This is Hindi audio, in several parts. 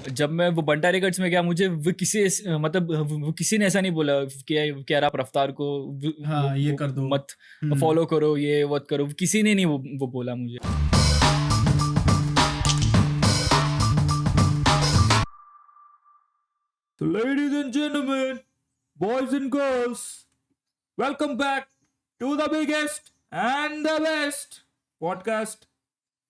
जब मैं वो बंटा रिकॉर्ड्स में गया, मुझे वो मतलब वो किसी ने ऐसा नहीं बोला कि यार आप रफ्तार को हाँ ये कर दो। मत फॉलो करो, ये मत करो, किसी ने नहीं वो बोला मुझे। So, ladies and gentlemen, boys and girls, welcome back to the biggest and the best podcast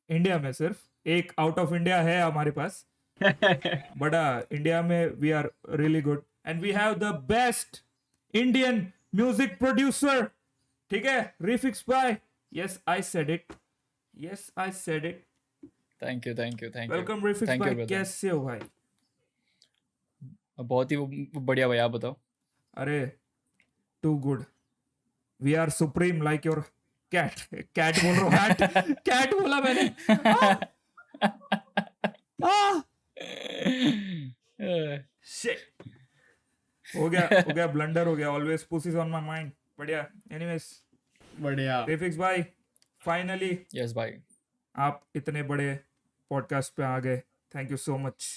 India में। सिर्फ एक आउट ऑफ इंडिया है हमारे पास, बट इंडिया में we are really good and we have the best Indian music producer. ठीक है, रिफिक्स भाई। Yes I said it, yes I said it. Thank you welcome Refix भाई, कैसे हो भाई? बहुत ही बढ़िया भाई, आप बताओ। अरे too good, we are supreme like your cat बोल रहा हूँ, हैट कैट बोला मैंने। Shit. हो गया ब्लंडर हो गया। Always pussies on my mind. बढ़िया। एनीवेज बढ़िया। रिफिक्स भाई, फाइनली यस भाई, आप इतने बड़े पॉडकास्ट पे आ गए। Thank you so much.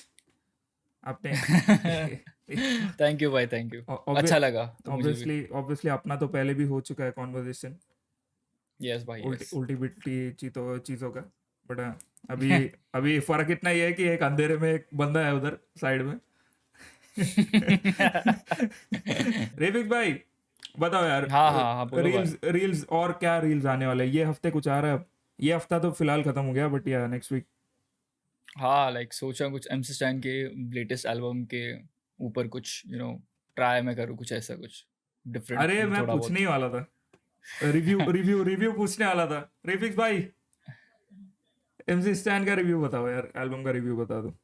आपने थैंक यू भाई, थैंक यू। अच्छा लगा। ऑब्वियसली अपना तो पहले भी हो चुका है कॉन्वर्सेशन। यस भाई, उल्टी बिल्टी चीजों का, बट अभी फर्क इतना ही है कि एक अंधेरे में एक बंदा है उधर साइड में। रेविक भाई बताओ यार। हाँ, रील्स और क्या रील्स आने वाले? ये हफ्ते कुछ आ रहा है? ये हफ्ता तो फिलहाल खत्म हो गया, बट या नेक्स्ट वीक। हाँ, लाइक सोचा कुछ MC स्टैन के लेटेस्ट एल्बम के ऊपर कुछ ट्राई मैं करूँ, कुछ ऐसा कुछ डिफरेंट। अरे मैं पूछने ही वाला था, रिव्यू पूछने वाला था। रिफिक्स भाई, MC स्टैन का रिव्यू बताओ यार, एल्बम का रिव्यू बता दो।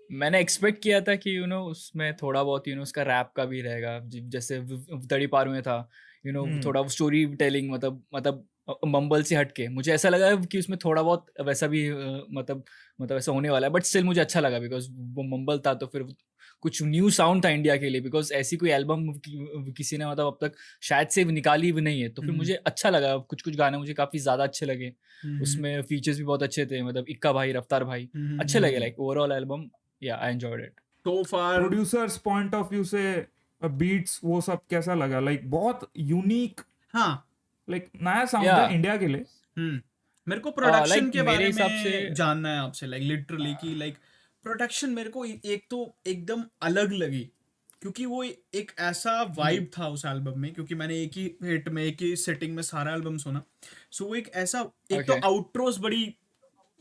मैंने एक्सपेक्ट किया था कि उसमें थोड़ा बहुत उसका रैप का भी रहेगा, जैसे तड़ी पार में था। थोड़ा स्टोरी टेलिंग, मतलब मम्बल से हटके मुझे ऐसा लगा कि उसमें थोड़ा बहुत वैसा भी मतलब ऐसा होने वाला है। बट स्टिल मुझे अच्छा लगा बिकॉज वो मम्बल था, तो फिर कुछ न्यू साउंड था इंडिया के लिए, बिकॉज ऐसी कोई एल्बम किसी ने मतलब अब तक शायद से निकाली भी नहीं है। तो फिर मुझे अच्छा लगा। कुछ गाने मुझे काफी ज्यादा अच्छे लगे, उसमें फीचर्स भी बहुत अच्छे थे, मतलब इक्का भाई, रफ्तार भाई अच्छे लगे। लाइक ओवरऑल एल्बम, या I enjoyed it. So far producers point of view से बीट्स वो सब कैसा लगा? लाइक बहुत यूनिक, हाँ लाइक नया साउंड है इंडिया के लिए। मेरे को प्रोडक्शन like के बारे मेरे हिसाब में से जानना है आपसे, लाइक लिटरली कि लाइक प्रोडक्शन मेरे को एक तो एकदम अलग लगी, क्योंकि वो एक ऐसा वाइब था उस एल्बम में, क्योंकि मैंने एक ही हिट में एक ही सेटिंग में सारा एल्बम सुना। सो वो एक ऐसा, एक तो आउट्रोस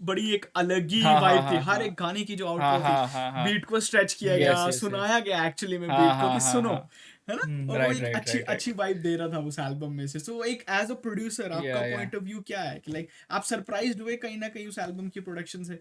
बड़ी एक अलग ही वाइब थी। हर एक गाने की जो आउटरो थी, बीट को स्ट्रेच किया गया, सुनाया गया एक्चुअली में बीट को कि सुनो, है ना। और वो एक अच्छी वाइब दे रहा था उस एल्बम में से। सो एक एज अ प्रोड्यूसर आपका पॉइंट ऑफ व्यू क्या है कि लाइक आप सरप्राइज्ड हुए कहीं ना कहीं उस एल्बम की प्रोडक्शन से?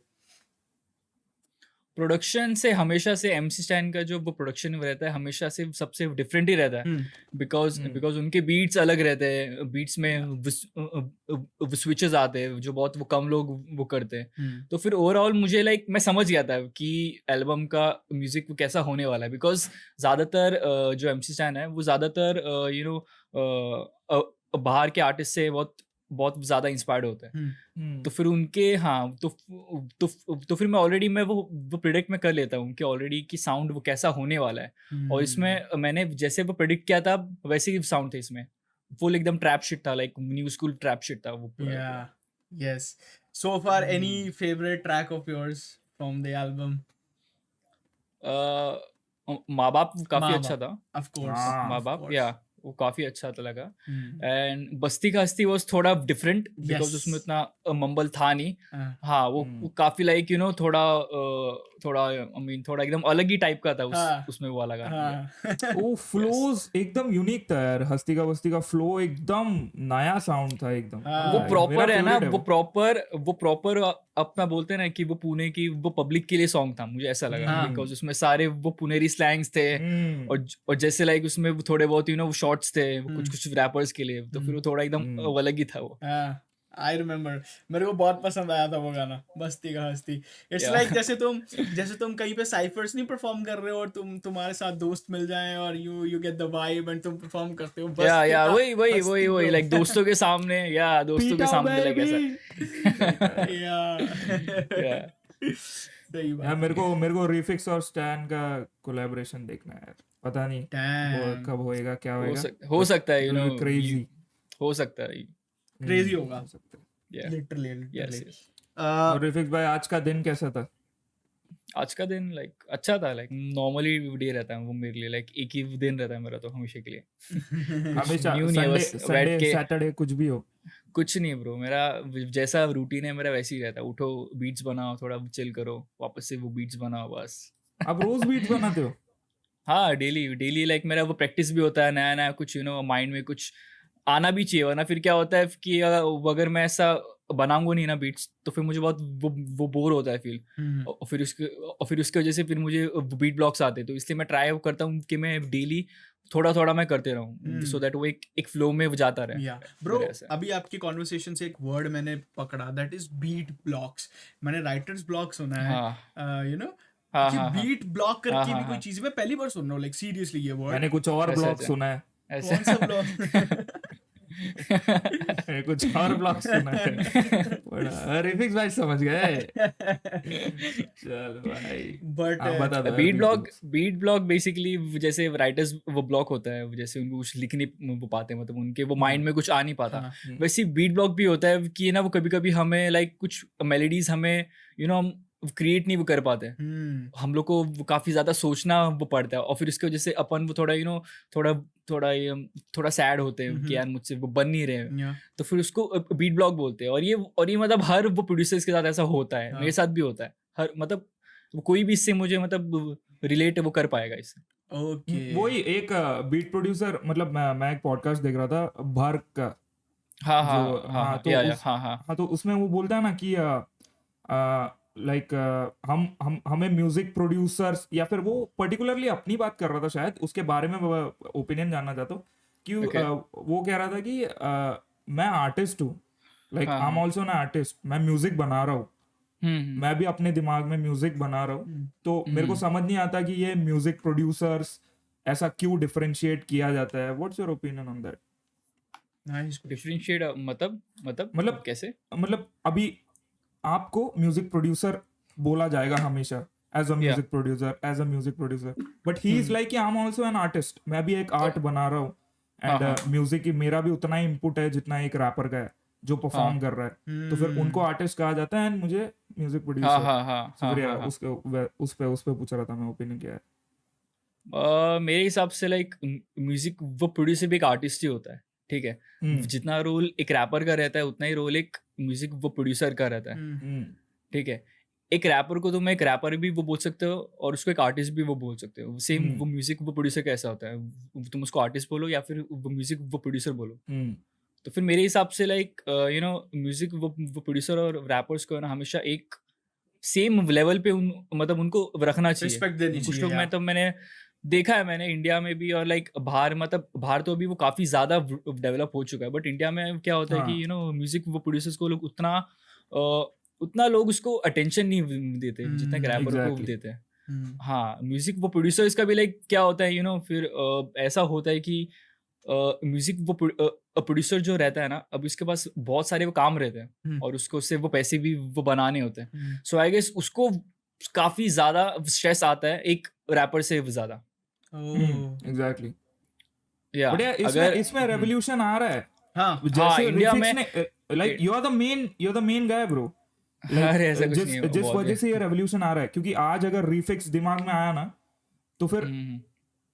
प्रोडक्शन से हमेशा से MC स्टैन का जो वो प्रोडक्शन रहता है हमेशा से सबसे डिफरेंट ही रहता है, बिकॉज उनके बीट्स अलग रहते हैं। बीट्स में स्विचेस आते हैं जो बहुत वो कम लोग वो करते हैं। तो फिर ओवरऑल मुझे लाइक मैं समझ गया था कि एल्बम का म्यूजिक वो कैसा होने वाला है, बिकॉज ज़्यादातर जो MC स्टैन है वो ज़्यादातर बाहर के आर्टिस्ट से बहुत ज़्यादा इंस्पायर्ड होता है। तो फिर उनके तो फिर मैं वो प्रिडिक्ट में कर लेता हूँ कि ऑलरेडी की साउंड वो कैसा होने वाला है। और इसमें मैंने जैसे वो प्रिडिक्ट किया था वैसे ही साउंड थे इसमें। फुल एकदम ट्रैप शिट था, like new school trap shit था वो। Yes. So far any favourite track of yours from the album? माँ बाप काफी अच्छा था, ऑफ कोर्स। माँ बाप, या वो काफी अच्छा तो लगा। एंड बस्ती का हस्ती वाज थोड़ा डिफरेंट बिकॉज उसमें उतना मम्बल था नहीं। हाँ वो काफी लाइक थोड़ा थोड़ा एकदम अलग ही टाइप का था उसमें वो वाला गाना। वो फ्लोज एकदम यूनिक था यार। हस्ती का बस्ती का फ्लो एकदम नया साउंड था एकदम। वो प्रॉपर है ना, वो प्रॉपर अपना बोलते हैं ना कि वो पुणे की वो पब्लिक के लिए सॉन्ग था, मुझे ऐसा लगा। बिकॉज उसमें सारे वो पुनेरी स्लैंग्स थे और जैसे लाइक उसमें थोड़े बहुत वो शॉर्ट्स थे वो कुछ रैपर्स के लिए, तो फिर वो थोड़ा एकदम अलग ही था वो। आई रिमेम्बर, मेरे को बहुत पसंद आया था वो गाना, बस्ती का हस्ती। इट्स लाइक जैसे तुम कहीं पे साइफर्स नहीं परफॉर्म कर रहे हो और तुम्हारे साथ दोस्त मिल जाएं और you get the vibe and तुम परफॉर्म करते हो। वही लाइक दोस्तों के सामने, दोस्तों के सामने लाइक ऐसा। सही यार बात मेरे को रिफिक्स और स्टैन का कोलैबोरेशन देखना है यार, पता नहीं वो Damn. कब होएगा क्या होएगा, हो सकता है, क्रेजी हो सकता है, Crazy होगा. हो सकता है। yeah, Literally. yes. और रिफिक्स भाई आज का दिन कैसा था? आज का दिन लाइक अच्छा था, लाइक नॉर्मली डे रहता है वो मेरे लिए, लाइक एक ही दिन रहता है मेरा तो हमेशा के लिए। हमेशा न्यू नहीं है, बस बैठ संडे के सैटरडे कुछ भी हो? कुछ नहीं ब्रो, मेरा जैसा रूटीन है मेरा वैसे ही रहता है। उठो, बीट्स बनाओ, थोड़ा चिल करो, वापस से वो बीट्स बनाओ, बस। आप रोज बीट्स बनाते हो? हाँ, डेली डेली लाइक मेरा वो प्रैक्टिस भी होता है, नया नया कुछ माइंड में कुछ आना भी चाहिए, वरना फिर क्या होता है कि अगर मैं ऐसा बनाऊंगा नहीं ना बीट्स, तो फिर मुझे बहुत वो बोर होता है फील। और फिर उसके वजह से फिर मुझे बीट ब्लॉक्स आते हैं, तो इसलिए मैं ट्राई करता हूँ कि मैं डेली थोड़ा थोड़ा मैं करते रहूँ, सो दैट वो एक फ्लो में वो जाता रहे। या ब्रो, मेरे ऐसा। अभी आपकी कॉन्वर्सेशन से एक वर्ड मैंने पकड़ा, दैट इज बीट ब्लॉक्स. मैंने राइटर्स ब्लॉक सुना है, हाँ यू नो, हाँ कि हाँ हाँ बीट ब्लॉक हाँ करके भी हाँ कोई हाँ, चीज, मैं पहली बार सुन रहा हूँ, लाइक सीरियसली ये वर्ड. मैंने कुछ और ऐसा ब्लॉग ऐसा सुना है। ऐसा कौन सा ब्लॉक? मैंने कुछ और ब्लॉग सुना है। बड़ा रिफिक्स भाई समझ गए। चल भाई बट आप बता दो यार, बीट ब्लॉक बेसिकली जैसे राइटर्स वो ब्लॉक होता है, जैसे उनको कुछ लिख नहीं वो पाते, मतलब उनके वो माइंड में कुछ आ नहीं पाता। हाँ. वैसे बीट ब्लॉक भी होता है कि ना वो कभी कभी हमें लाइक कुछ मेलोडीज हमें हम क्रिएट नहीं वो कर पाते। हम लोग को वो काफी ज्यादा सोचना वो पड़ता है, और फिर उसकी वजह से अपन वो थोड़ा थोड़ा थोड़ा सैड होते हैं कि यार मुझसे वो बन नहीं रहे हैं। या तो फिर उसको बीट ब्लॉक बोलते हैं। और ये मतलब हर वो प्रोड्यूसर्स के साथ ऐसा होता है, हाँ. मेरे साथ भी होता है। हर मतलब कोई भी इससे मुझे मतलब रिलेट वो कर पाएगा इससे। ओके. वही एक बीट प्रोड्यूसर, मतलब मैं एक पॉडकास्ट देख रहा था भारत का, हाँ जो हाँ हाँ हाँ हाँ तो या उस हाँ हाँ हाँ तो उसमें वो बोलता है ना कि लाइक हम हमें म्यूजिक प्रोड्यूसर्स, या फिर वो पर्टिकुलरली अपनी बात कर रहा था शायद, उसके बारे में ओपिनियन जानना चाहता हूँ कि Okay. वो कह रहा था कि मैं आर्टिस्ट हूँ, लाइक हाँ आई एम हाँ ऑल्सो एन आर्टिस्ट, मैं म्यूजिक बना रहा हूँ, मैं भी अपने दिमाग में म्यूजिक बना रहा हूँ, तो मेरे को समझ नहीं आता कि ये म्यूजिक प्रोड्यूसर्स ऐसा क्यों डिफरेंशिएट किया जाता है। What's your opinion on that? Nice. Differentiate मतलब मतलब कैसे? मतलब अभी आपको म्यूजिक प्रोड्यूसर बोला जाएगा हमेशा, एज अ या music producer, as a music producer, but he is like I am also an artist, मैं भी एक आर्ट बना रहा हूँ, हाँ एंड हाँ म्यूजिक मेरा भी उतना ही इनपुट है जितना एक रैपर का है जो परफॉर्म कर रहा है, तो फिर उनको आर्टिस्ट कहा जाता है एंड मुझे म्यूजिक हाँ प्रोड्यूसर। हाँ हाँ तो हाँ फिर हाँ हाँ। उस पे पूछ रहा था मैं, ओपिनियन क्या है? मेरे हिसाब से लाइक म्यूजिक वो प्रोड्यूसर भी एक आर्टिस्ट ही होता है, ठीक है। जितना रोल एक रैपर का रहता है उतना ही रोल एक म्यूजिक वो प्रोड्यूसर का रहता है, ठीक है। एक रैपर को तुम एक रैपर भी वो बोल सकते हो, और उसको एक आर्टिस्ट भी वो बोल सकते हो। सेम वो म्यूजिक वो प्रोड्यूसर कैसा होता है, तुम उसको आर्टिस्ट बोलो या फिर वो म्यूजिक वो प्रोड्यूसर बोलो। तो फिर मेरे हिसाब से लाइक म्यूजिक वो प्रोड्यूसर और रैपर्स को ना हमेशा एक सेम लेवल पे मतलब उनको रखना चाहिए, रिस्पेक्ट देनी कुछ चाहिए. लोग या मैं तो मैंने देखा है, मैंने इंडिया में भी, और लाइक बाहर मतलब बाहर तो अभी वो काफ़ी ज़्यादा डेवलप हो चुका है, बट इंडिया में क्या होता है हाँ कि म्यूजिक वो प्रोड्यूसर्स को लोग उतना लोग उसको अटेंशन नहीं देते जितना कि रैपर को एग्जैक्टली। देते हैं। हाँ, म्यूजिक वो प्रोड्यूसर्स का भी लाइक क्या होता है फिर ऐसा होता है कि म्यूजिक वो प्रोड्यूसर जो रहता है ना, अब उसके पास बहुत सारे वो काम रहते हैं, और उसको उससे वो पैसे भी वो बनाने होते हैं। सो आई गेस उसको काफी ज्यादा स्ट्रेस आता है एक रैपर से ज्यादा। एग्जैक्टली। या बट यार अगर इसमें रेवोल्यूशन आ रहा है, हाँ. जैसे इंडिया रिफिक्स में ने, like you are the main guy bro, अरे ऐसा कुछ नहीं है, जिस बहुत वजह से ये रेवोल्यूशन आ रहा है, क्योंकि आज अगर रिफिक्स दिमाग में आया ना, तो फिर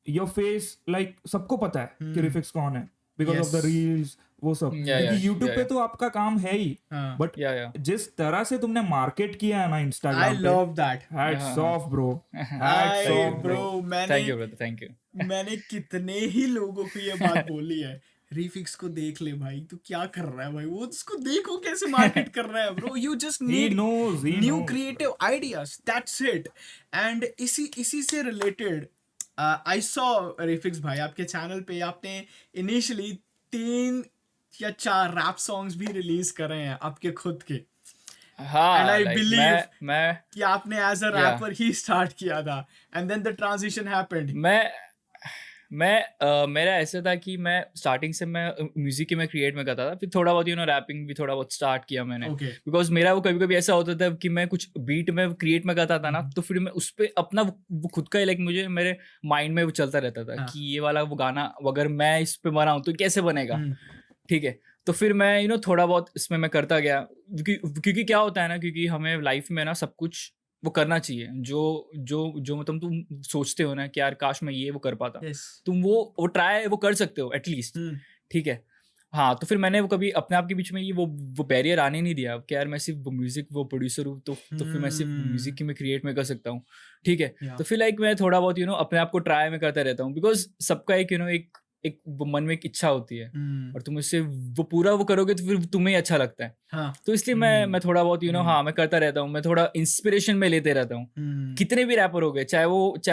योर फेस लाइक सबको पता है कि रिफिक्स कौन है, बिकॉज ऑफ द रील्स वो सब, क्योंकि यूट्यूब पे तो आपका काम है ही, बट जिस तरह से तुमने मार्केट किया है ना I इंस्टाग्राम पे, love that. Hats off bro, hats I of bro, bro. Thank you brother, thank you. मैंने कितने ही लोगों को ये बात बोली है, रिफिक्स को देख ले भाई, तू क्या कर रहा है भाई, वो उसको देखो कैसे मार्केट कर रहा है bro, you just He need knows, he new knows. Creative ideas, that's it. And इसी से रिलेटेड आई सॉ रिफिक्स भाई, आपके चैनल पे आपने इनिशियली 3 या 4 रैप सॉन्ग्स भी रिलीज करे हैं आपके खुद के. हाँ, And I like believe मैं कि आपने एज अ रैपर ही स्टार्ट किया था, and then the transition happened. मेरा ऐसा था कि मैं स्टार्टिंग से मैं म्यूजिक ही मैं क्रिएट में करता था, फिर थोड़ा बहुत रैपिंग भी थोड़ा बहुत स्टार्ट किया मैंने, ओके बिकॉज मेरा वो कभी कभी ऐसा होता था कि मैं कुछ बीट में क्रिएट में करता था ना, तो फिर मैं उस पर अपना वो खुद का लाइक मुझे मेरे माइंड में वो चलता रहता था हाँ कि ये वाला वो गाना अगर मैं इस पे बनाऊं तो कैसे बनेगा, हम्म, ठीक है। तो फिर मैं थोड़ा बहुत इसमें मैं करता गया, क्योंकि क्या होता है ना, क्योंकि हमें लाइफ में ना सब कुछ वो करना चाहिए जो जो जो मतलब तुम सोचते हो ना कि यार काश मैं ये वो कर पाता, यस तुम वो ट्राई वो कर सकते हो एटलीस्ट, हम्म ठीक है। हाँ, तो फिर मैंने वो कभी अपने आप के बीच में ये वो बैरियर आने नहीं दिया कि यार मैं सिर्फ वो म्यूजिक वो प्रोड्यूसर हूँ, तो फिर मैं सिर्फ हम्म म्यूजिक ही में क्रिएट में कर सकता हूँ, ठीक है। या तो फिर लाइक मैं थोड़ा बहुत अपने आप को ट्राई में करता रहता हूँ, बिकॉज सबका एक एक एक वो मन में एक इच्छा होती है, और तुम उससे वो पूरा वो करोगे तो फिर तुम्हें ही अच्छा लगता है। हाँ तो इसलिए मैं थोड़ा बहुत हम्म हाँ मैं करता रहता हूँ, मैं थोड़ा इंस्पिरेशन में लेते रहता हूँ। हम्म कितने भी रैपर हो गए, चाहे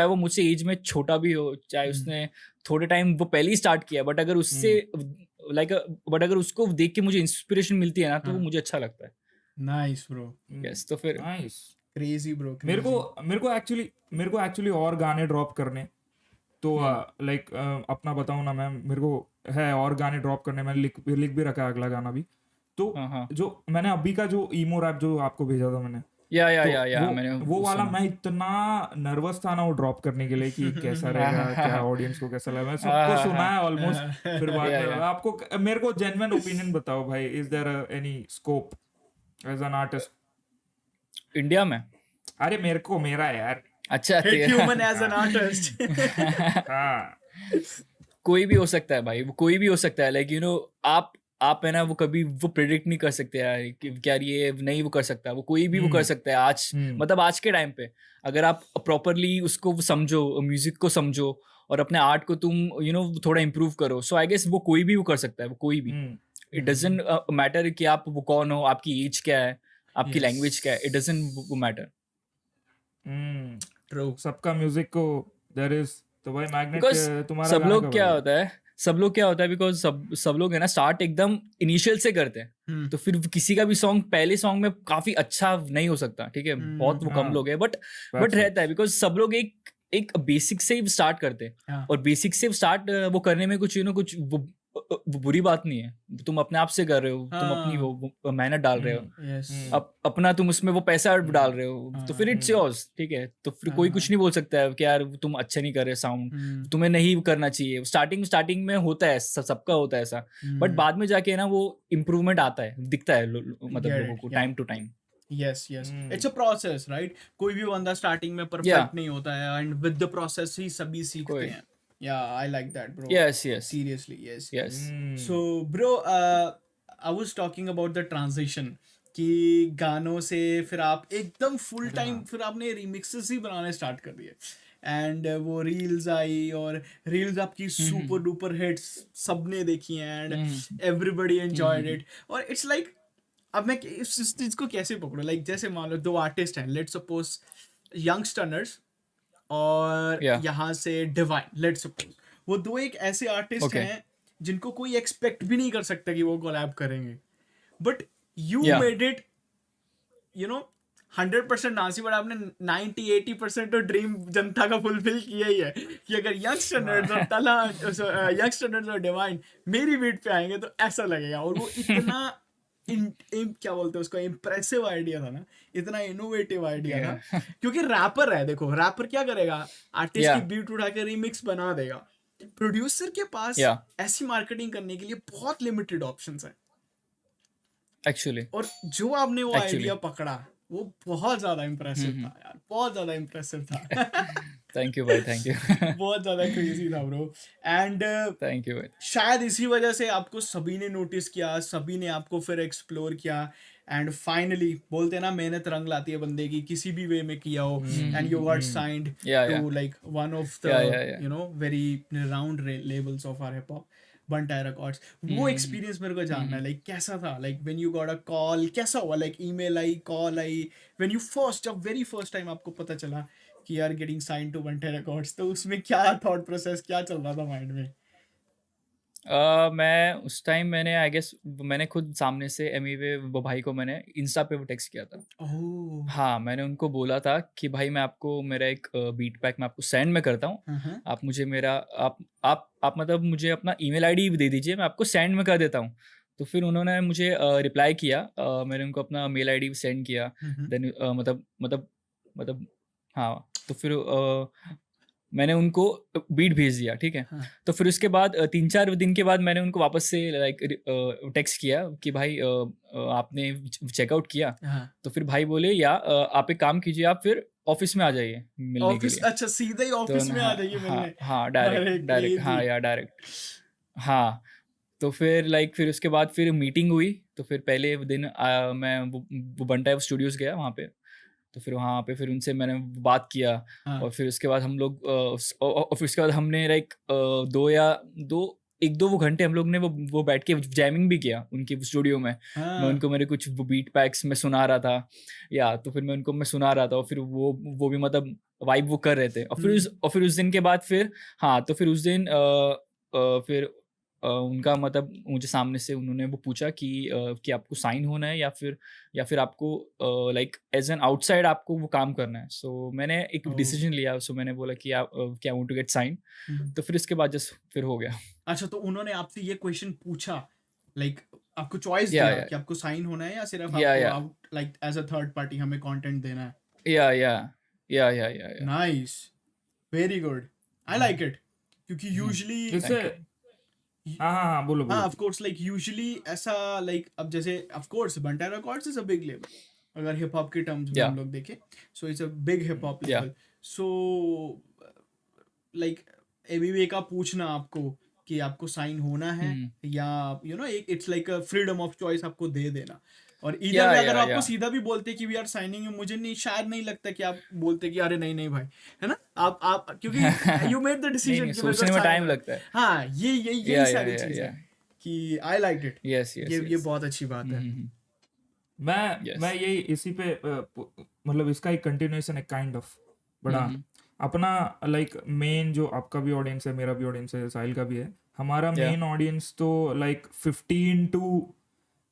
वो मुझसे एज में छोटा भी हो, चाहे हम्म उसने थोड़े टाइम वो पहले ही स्टार्ट किया, बट अगर उससे लाइक बट अगर उसको देख के मुझे इंस्पिरेशन मिलती है ना, तो वो हाँ मुझे अच्छा लगता है। नाइस ब्रो यस, तो फिर नाइस। क्रेजी ब्रो मेरे क्रेजी को मेरे को एक्चुअली और गाने ड्रॉप करने, तो लाइक अपना बताऊं ना मैं, मेरे को है और गाने ड्रॉप करने, मैंने लिख भी रखा है अगला गाना भी। तो हाँ हाँ, जो मैंने अभी का जो ईमो रैप जो आपको भेजा था मैंने, तो या मैंने वो वाला सुना। मैं इतना नर्वस था ना वो ड्रॉप करने के लिए कि कैसा हाँ रहेगा, हाँ क्या हाँ ऑडियंस को कैसा लगा। मैं हाँ सबको हाँ सुना हाँ, है ऑलमोस्ट, फिर बाद में या आपको मेरे को जेन्युइन ओपिनियन बताओ भाई, is there any scope as an artist? India में। अरे मेरे को मेरा है यार। अच्छा हिट तेरा ह्यूमन एज एन आर्टिस्ट हाँ कोई भी हो सकता है भाई, वो कोई भी हो सकता है, लाइक आप है ना, वो कभी वो प्रिडिक्ट नहीं कर सकते यार कि क्या ये नहीं वो कर सकता, वो कोई भी वो कर सकता है आज, मतलब आज के टाइम पे अगर आप प्रॉपरली उसको समझो, म्यूजिक को समझो, और अपने आर्ट को तुम थोड़ा इम्प्रूव करो, सो आई गेस वो कोई भी वो कर सकता है, वो कोई भी। इट डजंट मैटर कि आप वो कौन हो, आपकी एज क्या है, आपकी यस लैंग्वेज क्या है, इट डजंट मैटर, ट्रू सबका म्यूजिक को देयर इज, तो भाई मैग्नेट बिकॉज तुम्हारा सब गाना लोग कब क्या आएगा? होता है बिकॉज सब लोग है ना स्टार्ट एकदम इनिशियल से करते हैं, तो फिर किसी का भी सॉन्ग पहले सॉन्ग में काफी अच्छा नहीं हो सकता, ठीक है, बहुत वो कम हाँ, लोग हैं, बट facts, रहता है facts. बिकॉज सब लोग एक एक बेसिक से ही स्टार्ट करते हैं, हाँ और बेसिक से स्टार्ट वो करने में कुछ कुछ वो बुरी बात नहीं है, तुम अपने आप से कर रहे हो, तुम अपनी हाँ वो मेहनत डाल रहे हो, यस अपना तुम उसमें वो पैसा डाल रहे हो, तो फिर इट्स हाँ योर्स, ठीक है। तो फिर कोई कुछ हाँ नहीं बोल सकता है कि यार तुम अच्छे नहीं कर रहे साउंड, तुम्हें नहीं करना चाहिए। स्टार्टिंग में होता है, सबका होता है ऐसा, बट बाद में जाके ना वो इम्प्रूवमेंट आता है, दिखता है मतलब गेट लोगों इट को या time to time. Yes yes it's a process right कोई भी बंदा स्टार्टिंग में या परफेक्ट नहीं होता है एंड विद द प्रोसेस ही सभी सीखते कोई हैं या I like that bro yes yes seriously yes yes so bro I was talking about the transition कि गानों से फिर आप एकदम फुल टाइम फिर आपने रिमिक्सेस ही बनाने स्टार्ट कर दिए एंड वो रील्स आई और रील्स आपकी सुपर डुपर हिट्स सबने देखी हैं एंड एवरीबडी एंजॉयड इट और इट्स लाइक अब मैं इस चीज को कैसे पकड़ूं लाइक जैसे मान लो दो आर्टिस्ट हैं लेट्स सपोज यंगस्टर्स और या यहाँ से डिवाइन लेट्स सपोज वो दो एक ऐसे आर्टिस्ट ओके हैं जिनको कोई एक्सपेक्ट भी नहीं कर सकता कि वो कोलैब करेंगे बट यू या made it you know 100% Nasi but आपने 90-80% तो ड्रीम जनता का फुलफिल किया ही है कि अगर यंगस्टर्स और तला यंगस्टर्स और डिवाइन मेरी बीट पे आएंगे तो ऐसा लगेगा और वो इतना क्या बोलते हैं उसको इम्प्रेसिव आइडिया था ना इतना इनोवेटिव आइडिया था या क्योंकि रैपर है देखो रैपर क्या करेगा आर्टिस्ट या की बीट उठा के रिमिक्स बना देगा प्रोड्यूसर के पास या ऐसी मार्केटिंग करने के लिए बहुत लिमिटेड ऑप्शंस हैं एक्चुअली और जो आपने वो एक्चुअली आइडिया पकड़ा वो बहुत ज्यादा इम्प्रेसिव था यार बहुत ज्यादा इम्प्रेसिव था थैंक यू भाई, थैंक यू बहुत ज्यादा क्रेजी था ब्रो एंड थैंक यू भाई। शायद इसी वजह से आपको सभी ने नोटिस किया सभी ने आपको फिर एक्सप्लोर किया एंड फाइनली बोलते हैं ना मेहनत रंग लाती है बंदे की किसी भी वे में किया हो एंड यू गॉट साइंड या to like one of the you know very round labels of our hip hop Bantai Records वो एक्सपीरियंस मेरे को जानना है लाइक कैसा था like when you got a call कैसा हुआ like email I call I when you जब वेरी फर्स्ट टाइम आपको पता चला कि यार getting sign to Bantai Records तो उसमें क्या थॉट प्रोसेस क्या चल रहा था माइंड में मैं उस टाइम मैंने आई गेस मैंने खुद सामने से एमीवे वो भाई को मैंने इंस्टा पे वो टेक्स्ट किया था। ओह। हाँ, मैंने उनको बोला था कि भाई मैं आपको मेरा एक बीट पैक मैं आपको सेंड में करता हूँ। हाँ। आप मुझे मेरा आप मतलब मुझे अपना ईमेल आईडी भी दे दीजिए, मैं आपको सेंड में कर देता हूँ। तो फिर उन्होंने मुझे रिप्लाई किया, मैंने उनको अपना मेल आईडी सेंड किया। देन मतलब हाँ, तो फिर मैंने उनको बीट भेज दिया, ठीक है? हाँ। तो फिर उसके बाद 3-4 दिन के बाद मैंने उनको वापस से लाइक टेक्स्ट किया कि भाई आपने चेकआउट किया? हाँ। तो फिर भाई बोले आप एक काम कीजिए, आप फिर ऑफिस में आ जाइए मिलने के ऑफिस, लिए। अच्छा सीधा ही तो ऑफिस में आ जाइए हाँ मिलने। हाँ, अरे डायरेक्ट हाँ क्रेजी। या डायरेक्ट हाँ। तो फिर लाइक फिर उसके बाद फिर मीटिंग हुई। तो फिर पहले दिन मैं वो बंटाइप स्टूडियोज गया वहाँ पे। तो फिर वहाँ पे फिर उनसे मैंने बात किया। हाँ। और फिर उसके बाद हम लोग और फिर उसके बाद हमने लाइक 1-2 वो घंटे हम लोग ने वो बैठ के जैमिंग भी किया उनकी स्टूडियो में। मैं हाँ। उनको मेरे कुछ वो बीट पैक्स में सुना रहा था, या तो फिर मैं सुना रहा था, और फिर वो भी मतलब वाइब वो कर रहे थे। और फिर उस दिन के बाद फिर हाँ, तो फिर उस दिन फिर उनका मतलब मुझे सामने से उन्होंने वो पूछा कि आपको साइन होना है या फिर आपको लाइक एज एन आउटसाइड आपको वो काम करना है। सो मैंने एक ओह। डिसीजन लिया। सो मैंने बोला कि I want to get sign. तो फिर इसके बाद जस्ट फिर हो गया। अच्छा, तो उन्होंने आपसे ये क्वेश्चन पूछा, लाइक आपको चॉइस या दिया कि आपको साइन होना है या सिर्फ या आपको या out like as a third party हमें कंटेंट देना है? या या या या या या nice, very good, I like it. क्योंकि यूजुअली इससे हाँ, बोलो हाँ, बोलो। ऑफ कोर्स, लाइक यूजुअली ऐसा लाइक अब जैसे of course Banta records is a big level अगर हिप हॉप के टर्म्स में या हम लोग देखें। So it's a big hip hop या लेवल। सो लाइक एबीवी का पूछना आपको कि आपको साइन होना है या एक it's like a freedom of choice आपको दे देना। और इधर या में अगर या आपको या सीधा भी बोलते कि वी आर साइनिंग, मुझे नहीं, शायद नहीं लगता कि आप बोलते कि अरे नहीं नहीं भाई, है ना? आप क्योंकि यू मेड द नहीं डिसीजन नहीं, कि मेरे को सोचने में साइन टाइम होना है। लगता है। हाँ, यही या या सारी या चीज या है कि आई लाइक इट। यस यस ये यस बहुत अच्छी बात है। मैं यस यही इसी पे मतलब इसका एक कंटिन्यूएशन है काइंड ऑफ बड़ा अपना लाइक मेन जो आपका भी ऑडियंस है, मेरा भी ऑडियंस है, साहिल का भी है। हमारा या मेन ऑडियंस तो लाइक 15 to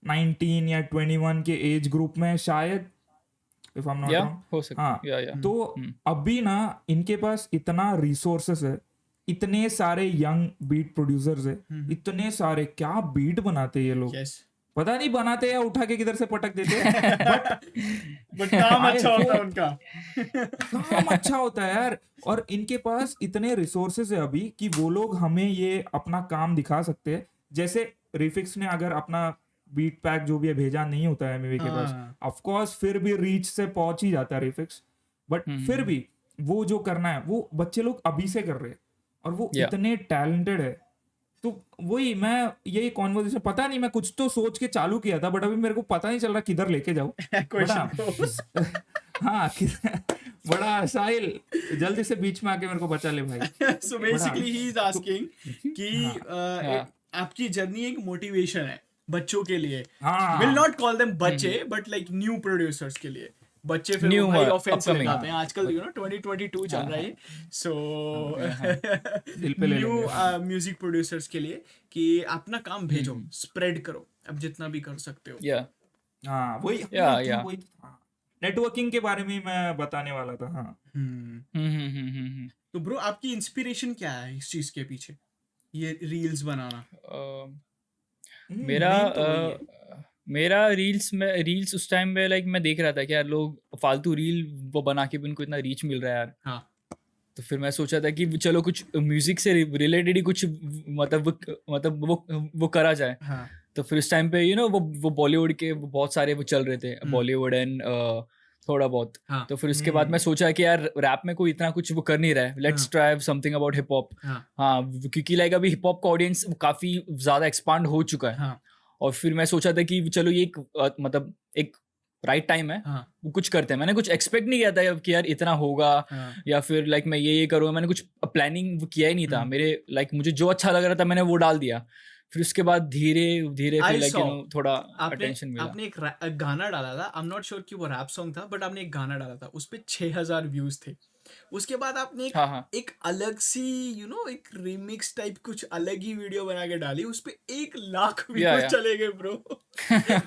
19 या 21 के एज ग्रुप में है शायद, इफ आई एम नॉट या रॉन्ग। हो सकता हाँ, या तो अभी ना इनके पास इतना रिसोर्सेस है, इतने सारे यंग बीट प्रोड्यूसर्स है, इतने सारे, क्या बीट बनाते हैं ये लोग, यस। पता नहीं बनाते या उठा के किधर से पटक देते हैं बट बट काम आई अच्छा होता है होप उनका। काम अच्छा होता है यार। और इनके पास इतने रिसोर्सेज है अभी कि वो लोग हमें ये अपना काम दिखा सकते हैं। जैसे रिफिक्स ने अगर अपना बीट पैक जो भी है भेजा नहीं होता है एमवी के पास, हाँ। ऑफ कोर्स फिर भी रीच से पहुंच ही जाता है रिफिक्स, बट फिर भी वो जो करना है वो बच्चे लोग अभी से कर रहे हैं और वो या इतने टैलेंटेड है। तो वही मैं यही कॉन्वर्सेशन, पता नहीं मैं कुछ तो सोच के चालू किया था बट अभी मेरे को पता नहीं चल रहा किधर लेके जाऊं क्वेश्चन बड़ा हाँ बड़ा साहिल जल्दी से बीच में आके मेरे को बचा ले भाई। So basically he is asking कि हाँ आपकी जर्नी एक मोटिवेशन है बच्चों के लिए। हाँ विल नॉट कॉल देम बच्चे, बट लाइक न्यू प्रोड्यूसर्स के लिए। बच्चे फिर New, वो भाई ऑफेंस ले upcoming. जाते हैं आजकल, 2022 चल रहा है। सो दिल पे ले न्यू लेंगे। म्यूजिक प्रोड्यूसर्स के लिए कि अपना काम भेजो, स्प्रेड करो अब जितना भी कर सकते हो। या हाँ वही या वही नेटवर्किंग के बारे में मैं बताने वाला था। हाँ तो ब्रो आपकी इंस्पिरेशन क्या है इस चीज के पीछे, ये रील्स बनाना? मेरा main तो वही है। मेरा रील्स उस टाइम में लाइक मैं देख रहा था कि यार लोग फालतू रील वो बना के भी उनको इतना रीच मिल रहा है यार। हाँ। तो फिर मैं सोचा था कि चलो कुछ म्यूजिक से रिलेटेड ही कुछ मतलब वो करा जाए। हाँ। तो फिर उस टाइम पे वो बॉलीवुड के बहुत सारे वो चल रहे थे, बॉलीवुड एंड थोड़ा बहुत। हाँ। तो फिर उसके बाद मैं सोचा कि यार रैप में कोई इतना कुछ वो कर नहीं रहा है, let's try something about hip hop. हाँ, क्योंकि लाइक अभी हिप हॉप का ऑडियंस काफी ज्यादा एक्सपांड हो चुका है। हाँ। और फिर मैं सोचा था कि चलो ये मतलब एक राइट टाइम है, हाँ। वो कुछ करते हैं। मैंने कुछ एक्सपेक्ट नहीं किया था कि यार इतना होगा, या फिर लाइक मैं ये करूँगा। मैंने कुछ प्लानिंग किया ही नहीं था। मेरे लाइक मुझे जो अच्छा लग रहा था मैंने वो डाल दिया। फिर उसके बाद धीरे धीरे I फिर लाइक saw थोड़ा आपने अटेंशन मिला। आपने एक गाना डाला था, आई एम नॉट श्योर कि वो रैप सॉन्ग था, बट आपने एक गाना डाला था, उस पे 6000 व्यूज थे। उसके बाद आपने हाँ हाँ एक अलग सी एक रिमिक्स टाइप कुछ अलग ही वीडियो बना के डाली, उस पे 1 लाख या व्यूज चले गए bro.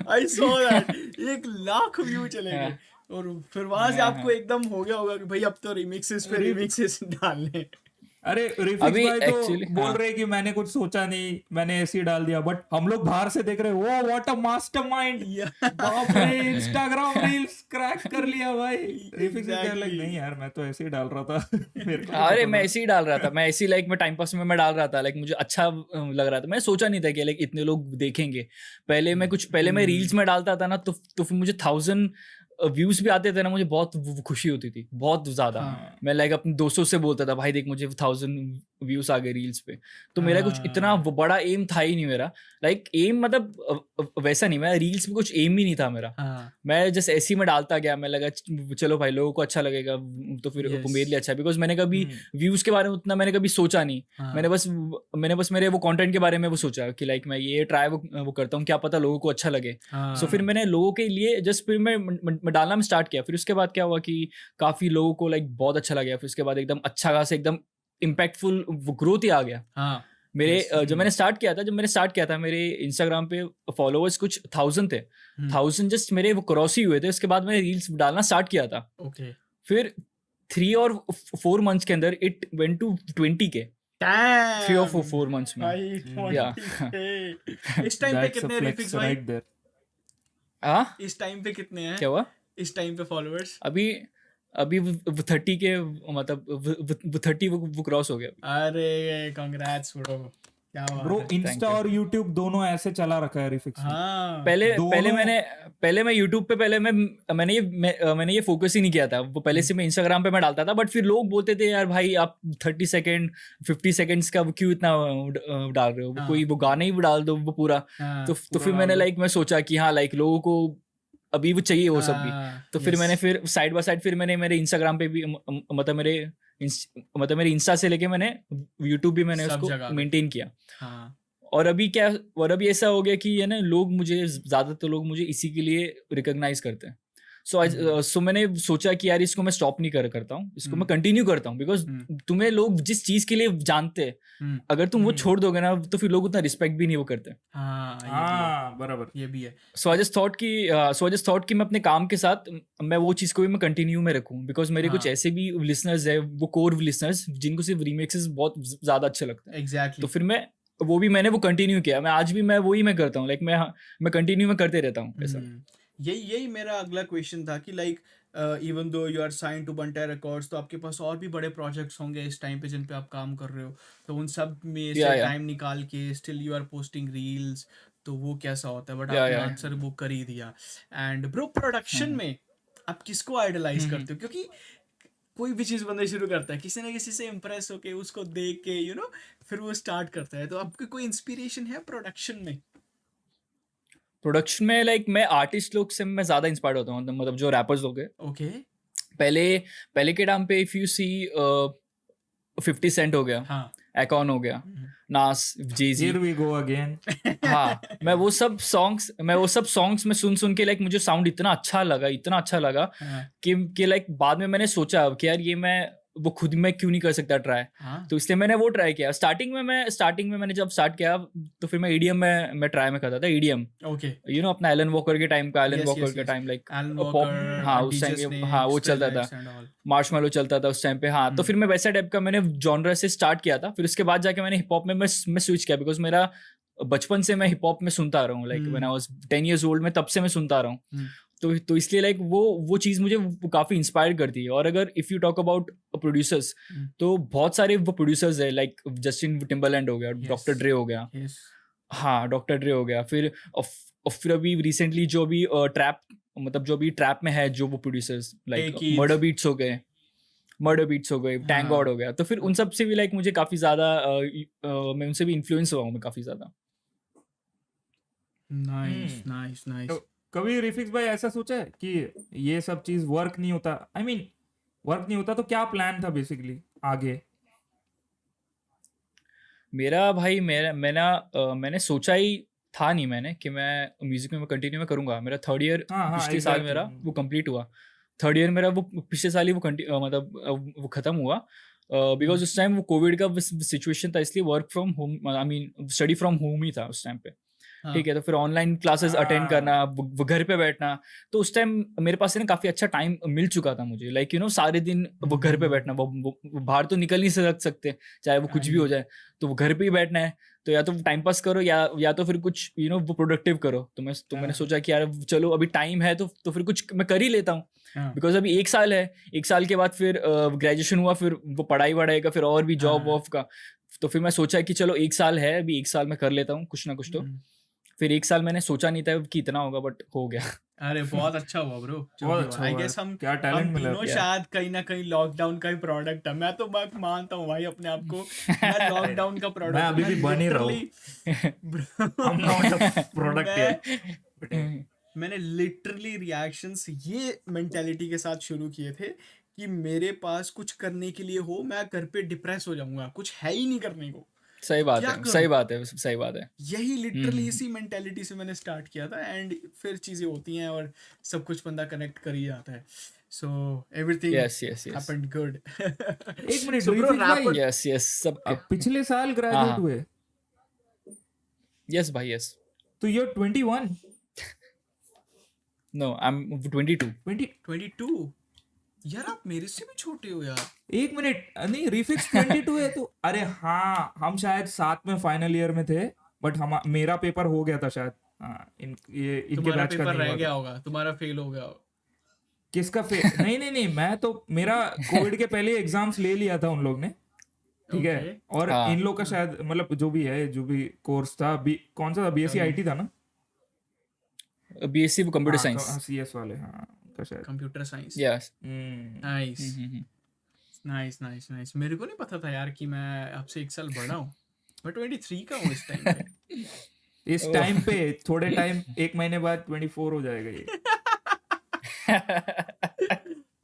I saw that 1 lakh view चले गए। हाँ और फिर वहां से हाँ आपको हाँ। एकदम हो गया होगा कि भाई अब तो रिमिक्सेस पे रिफ रिमिक्सेस डालने। अरे रिफिक्स अभी भाई तो एक्चुअली बोल हाँ रहे कि मैंने कुछ सोचा नहीं, मैंने ऐसे ही डाल दिया, बट हम लोग बाहर से देख रहे हैं, वो व्हाट अ मास्टरमाइंड, बाप रे, इंस्टाग्राम रील्स क्रैक कर लिया भाई। रिफिक्स कह लाइक एग्जैक्टली। नहीं यार, मैं तो ऐसे ही डाल रहा था। मेरे को नहीं अरे पता मैं था। ऐसे ही डाल रहा था, मैं ऐसे ही लाइक मैं टाइम पास में मैं डाल रहा था, लाइक मुझे अच्छा लग रहा था। मैं सोचा नहीं था कि लाइक इतने लोग देखेंगे। पहले मैं रील्स में डालता था ना, तो फिर मुझे 1000 व्यूज भी आते थे ना, मुझे बहुत वो खुशी होती थी, बहुत ज्यादा। हाँ मैं लाइक अपने दोस्तों से बोलता था, भाई देख मुझे 1000 व्यूज आ गए रील्स पे। तो मेरा कुछ इतना हाँ वो बड़ा एम था ही नहीं मेरा। लाइक एम मतलब वैसा नहीं, मैं रील्स में कुछ एम ही नहीं था मेरा। हाँ मैं जैसे ऐसे ही मैं डालता गया, मैं लगा चलो भाई लोगों को अच्छा लगेगा, तो फिर वो यस मेरे लिए अच्छा है। बिकॉज मैंने कभी हम्म व्यूज के बारे में उतना मैंने कभी सोचा नहीं। हाँ मैंने बस मेरे वो कंटेंट के बारे में वो सोचा कि लाइक मैं ये ट्राई वो करता हूँ, क्या पता लोगों को अच्छा लगे। सो फिर हाँ मैंने लोगों के लिए जस्ट फिर मैं डालना में स्टार्ट किया। फिर उसके बाद क्या हुआ कि काफी लोगों को लाइक बहुत अच्छा लगा। फिर उसके बाद एकदम अच्छा खासा एकदम इम्पैक्टफुल वो ग्रोथ ही आ गया हाँ मेरे। यस जब मैंने स्टार्ट किया था मेरे इंस्टाग्राम पे फॉलोअर्स कुछ 1000 थे। 1000 जस्ट मेरे वो क्रॉस ही हुए थे। उसके बाद मैंने रील्स डालना स्टार्ट किया था। ओके फिर 3 और 4 मंथ्स के अंदर इट वेंट टू 20 के। 3 और डैम 4 मंथ्स में। भाई या 20K इस टाइम पे दैट्स अ कितने फ्लेक्स रिफिक्स भाई? Right there. हाँ इस टाइम पे कितने हैं? क्या हुआ इस टाइम पे फॉलोअर्स? अभी? अभी वो 30 के मतलब वो 30 वो क्रॉस हो गया अभी। अरे कांग्रेट्स ब्रो, क्या ब्रो बात है। Thank Insta you. और यूट्यूब दोनों ऐसे चला रखा है रिफिक्स ने, हाँ दोनों। पहले मैं यूट्यूब पे मैंने ये फोकस ही नहीं किया था। वो पहले से मैं इंस्टाग्राम पे मैं डालता था, बट फिर लोग बोलते थे यार भाई आप 30 सेकेंड 50 सेकेंड्स का वो क्यों इतना डाल रहे हो, वो कोई हाँ वो गाना ही डाल दो वो पूरा। हाँ तो पूरा फिर डाल मैंने दो। लाइक मैं सोचा कि हाँ लाइक लोगों को अभी वो चाहिए वो सब भी। तो फिर मैंने यस फिर साइड बाय साइड फिर मैंने मेरे इंस्टाग्राम पे भी मतलब मेरे इंस्टा से लेके मैंने यूट्यूब भी मैंने सब उसको जगह पे। मेंटेन किया। हाँ और अभी ऐसा हो गया कि है ना, ज्यादातर लोग मुझे इसी के लिए रिकॉग्नाइज करते हैं। सो मैंने सोचा कि यार इसको मैं स्टॉप नहीं करता हूँ, इसको मैं कंटिन्यू करता हूँ। बिकॉज तुम्हें लोग जिस चीज के लिए जानते हैं, अगर तुम वो छोड़ दोगे ना, तो फिर लोग उतना रिस्पेक्ट भी नहीं वो करते। हाँ ये भी है, हाँ बराबर। ये भी है। सो आई जस्ट थॉट कि मैं अपने काम के साथ मैं वो चीज को भी मैं कंटिन्यू में रखूं। बिकॉज मेरे कुछ हाँ ऐसे भी लिसनर्स है, वो कोर लिसनर्स जिनको सिर्फ रीमिक्सेस बहुत ज्यादा अच्छे लगते हैं। तो एग्जैक्टली। फिर मैंने वो कंटिन्यू किया। मैं आज भी मैं करता हूँ, लाइक मैं कंटिन्यू में करते रहता हूँ ऐसा। यही मेरा अगला क्वेश्चन था कि like even though you are sign to Banta records, तो आपके पास और भी बड़े प्रोजेक्ट्स होंगे इस टाइम पे जिन पे आप काम कर रहे हो, तो उन सब में से या टाइम निकाल के still you are posting reels, तो वो कैसा होता है? बट या आपने या आंसर वो कर ही दिया। एंड ब्रो प्रोडक्शन में आप किसको आइडलाइज करते हो? क्योंकि कोई भी चीज़ बंदा शुरू करता है किसी ना किसी से इम्प्रेस होके, उसको देख के फिर वो स्टार्ट करता है। तो आपकी कोई इंस्पिरेशन है प्रोडक्शन में? प्रोडक्शन में लाइक मैं आर्टिस्ट लोग से मैं ज्यादा इंस्पायर्ड होता हूँ, मतलब जो रैपर्स लोग हैं। ओके पहले के टाइम पे इफ यू सी 50 सेंट हो गया, हाँ एकॉन हो गया, नास, जेजी। Here we go again. हाँ मैं वो सब सॉन्ग्स में सुन के लाइक मुझे साउंड इतना अच्छा लगा हाँ कि लाइक बाद में मैंने सोचा कि यार ये मैं वो खुद में क्यों नहीं कर सकता ट्राई। हाँ तो इसलिए मैंने वो ट्राई किया। स्टार्टिंग में मैंने जब स्टार्ट किया, तो फिर मैं ईडीएम में मैं ट्राई में करता था ईडीएम। ओके अपना एलन वॉकर के टाइम का, Yes. Like Alan pop. Walker, हाँ उस DJ टाइम पे Snake, हाँ वो चलता Skrillex था, and all. मार्शमैलो चलता था उस टाइम पे। हाँ तो फिर मैं वैसा टाइप का मैंने जॉनर से स्टार्ट किया था। फिर उसके बाद जाके मैंने हिप हॉप में मैं स्विच किया। बिकॉज मेरा बचपन से मैं हिप हॉप में सुनता आ रहा हूँ, like when I was 10 years old में, तब से मैं सुनता आ रहा हूँ। तो इसलिए लाइक वो चीज़ मुझे वो काफ़ी इंस्पायर करती है। और अगर if you talk about producers, तो बहुत सारे वो प्रोड्यूसर्स है, लाइक जस्टिन टिम्बरलैंड हो गया, डॉक्टर ड्रे हो गया। Yes. हाँ डॉक्टर ड्रे हो गया। फिर अभी रिसेंटली जो भी ट्रैप में है जो वो producers, like Keith. Murder beats हो गए, टैंग गॉड हो गया। तो फिर उन सब से भी लाइक मुझे काफ़ी ज़्यादा मैं उनसे भी इन्फ्लुएंस हुआ हूँ मैं काफ़ी ज़्यादा। Nice. कभी रिफिक्स भाई ऐसा सोचा है कि ये सब चीज वर्क नहीं होता, वर्क नहीं होता तो क्या प्लान था बेसिकली आगे? मेरा भाई मैंने सोचा ही था नहीं मैंने कि मैं म्यूजिक में कंटिन्यू में करूँगा। मेरा थर्ड ईयर हाँ हाँ पिछले साल मेरा एग्जैक्टली वो कंप्लीट हुआ। थर्ड ईयर मेरा वो पिछले साल ही वो वो खत्म हुआ बिकॉज उस टाइम वो कोविड का सिचुएशन था, इसलिए work from home I mean study from home ही था उस टाइम पे। हाँ ठीक है, तो फिर ऑनलाइन क्लासेस अटेंड करना, वो घर पे बैठना, तो उस टाइम मेरे पास है ना काफ़ी अच्छा टाइम मिल चुका था मुझे, लाइक सारे दिन वो घर पे बैठना, वो बाहर तो निकल नहीं सकते, चाहे वो कुछ भी हो जाए, तो वो घर पे ही बैठना है, तो या तो टाइम पास करो या तो फिर कुछ वो प्रोडक्टिव करो। तो मैंने सोचा कि यार चलो अभी टाइम है तो फिर कुछ मैं कर ही लेता हूँ, बिकॉज अभी 1 साल है, 1 साल के बाद फिर ग्रेजुएशन हुआ, फिर वो पढ़ाई वढ़ाई का, फिर और भी जॉब वॉब का, तो फिर मैं सोचा कि चलो 1 साल है, अभी 1 साल में कर लेता हूँ कुछ ना कुछ। तो फिर 1 साल मैंने सोचा नहीं था कि इतना होगा, बट हो गया। अरे बहुत अच्छा हुआ ब्रो, बहुत अच्छा आई हुआ गेस हम क्या टैलेंट मिला तीनों शायद कहीं ना कहीं लॉकडाउन का ही प्रोडक्ट है। मैं तो मानता हूँ भाई अपने आप को, मैं लॉकडाउन का प्रोडक्ट। मैं अभी भी बन ही रहा हूँ। I'm not a product yet. मैंने लिटरली रिएक्शंस ये मेंटेलिटी के साथ शुरू किए थे कि मेरे पास कुछ करने के लिए हो, मैं घर पे डिप्रेस हो जाऊंगा, कुछ है ही नहीं करने को, सही बात क्या है, करूं? सही बात है, सही बात है। यही लिटरली इसी मेंटेलिटी से मैंने स्टार्ट किया था, एंड फिर चीजें होती हैं और सब कुछ बंदा कनेक्ट कर ही जाता है। So everything yes yes yes happened good. एक मिनट So bro, रिफिक भाई, rapper- यस यस सबके। आप पिछले साल ग्रेजुएट हाँ। हुए यस भाई यस। तो you're 21 नो आई एम 22। 22 यार, आप मेरे से भी छोटे हो यार। एक मिनट नहीं, रिफिक्स 22 है तो अरे हाँ, हम शायद साथ में फाइनल ईयर में थे, बट हम मेरा पेपर हो गया था शायद। हाँ, इनके तुम्हारा बैच का पेपर नहीं रह हुआ गया था। होगा, तुम्हारा फेल हो गया होगा। किसका नहीं, मैं तो मेरा कोविड के पहले एग्जाम्स ले लिया था उन लोग ने, ठीक है। Okay. और हाँ। इन लोग का शायद मतलब जो भी कोर्स था, कौन सा था, बीएससी आईटी था ना, बीएससी कंप्यूटर साइंस। सीएस वाले, हाँ उनका शायद। Computer science. Yes. Nice nice nice nice. मेरे को नहीं पता था यार कि मैं आपसे 1 साल बड़ा हूँ। मैं 23 का हूँ इस टाइम पे। इस टाइम पे थोड़े टाइम, 1 महीने बाद 24 हो जाएगा ये।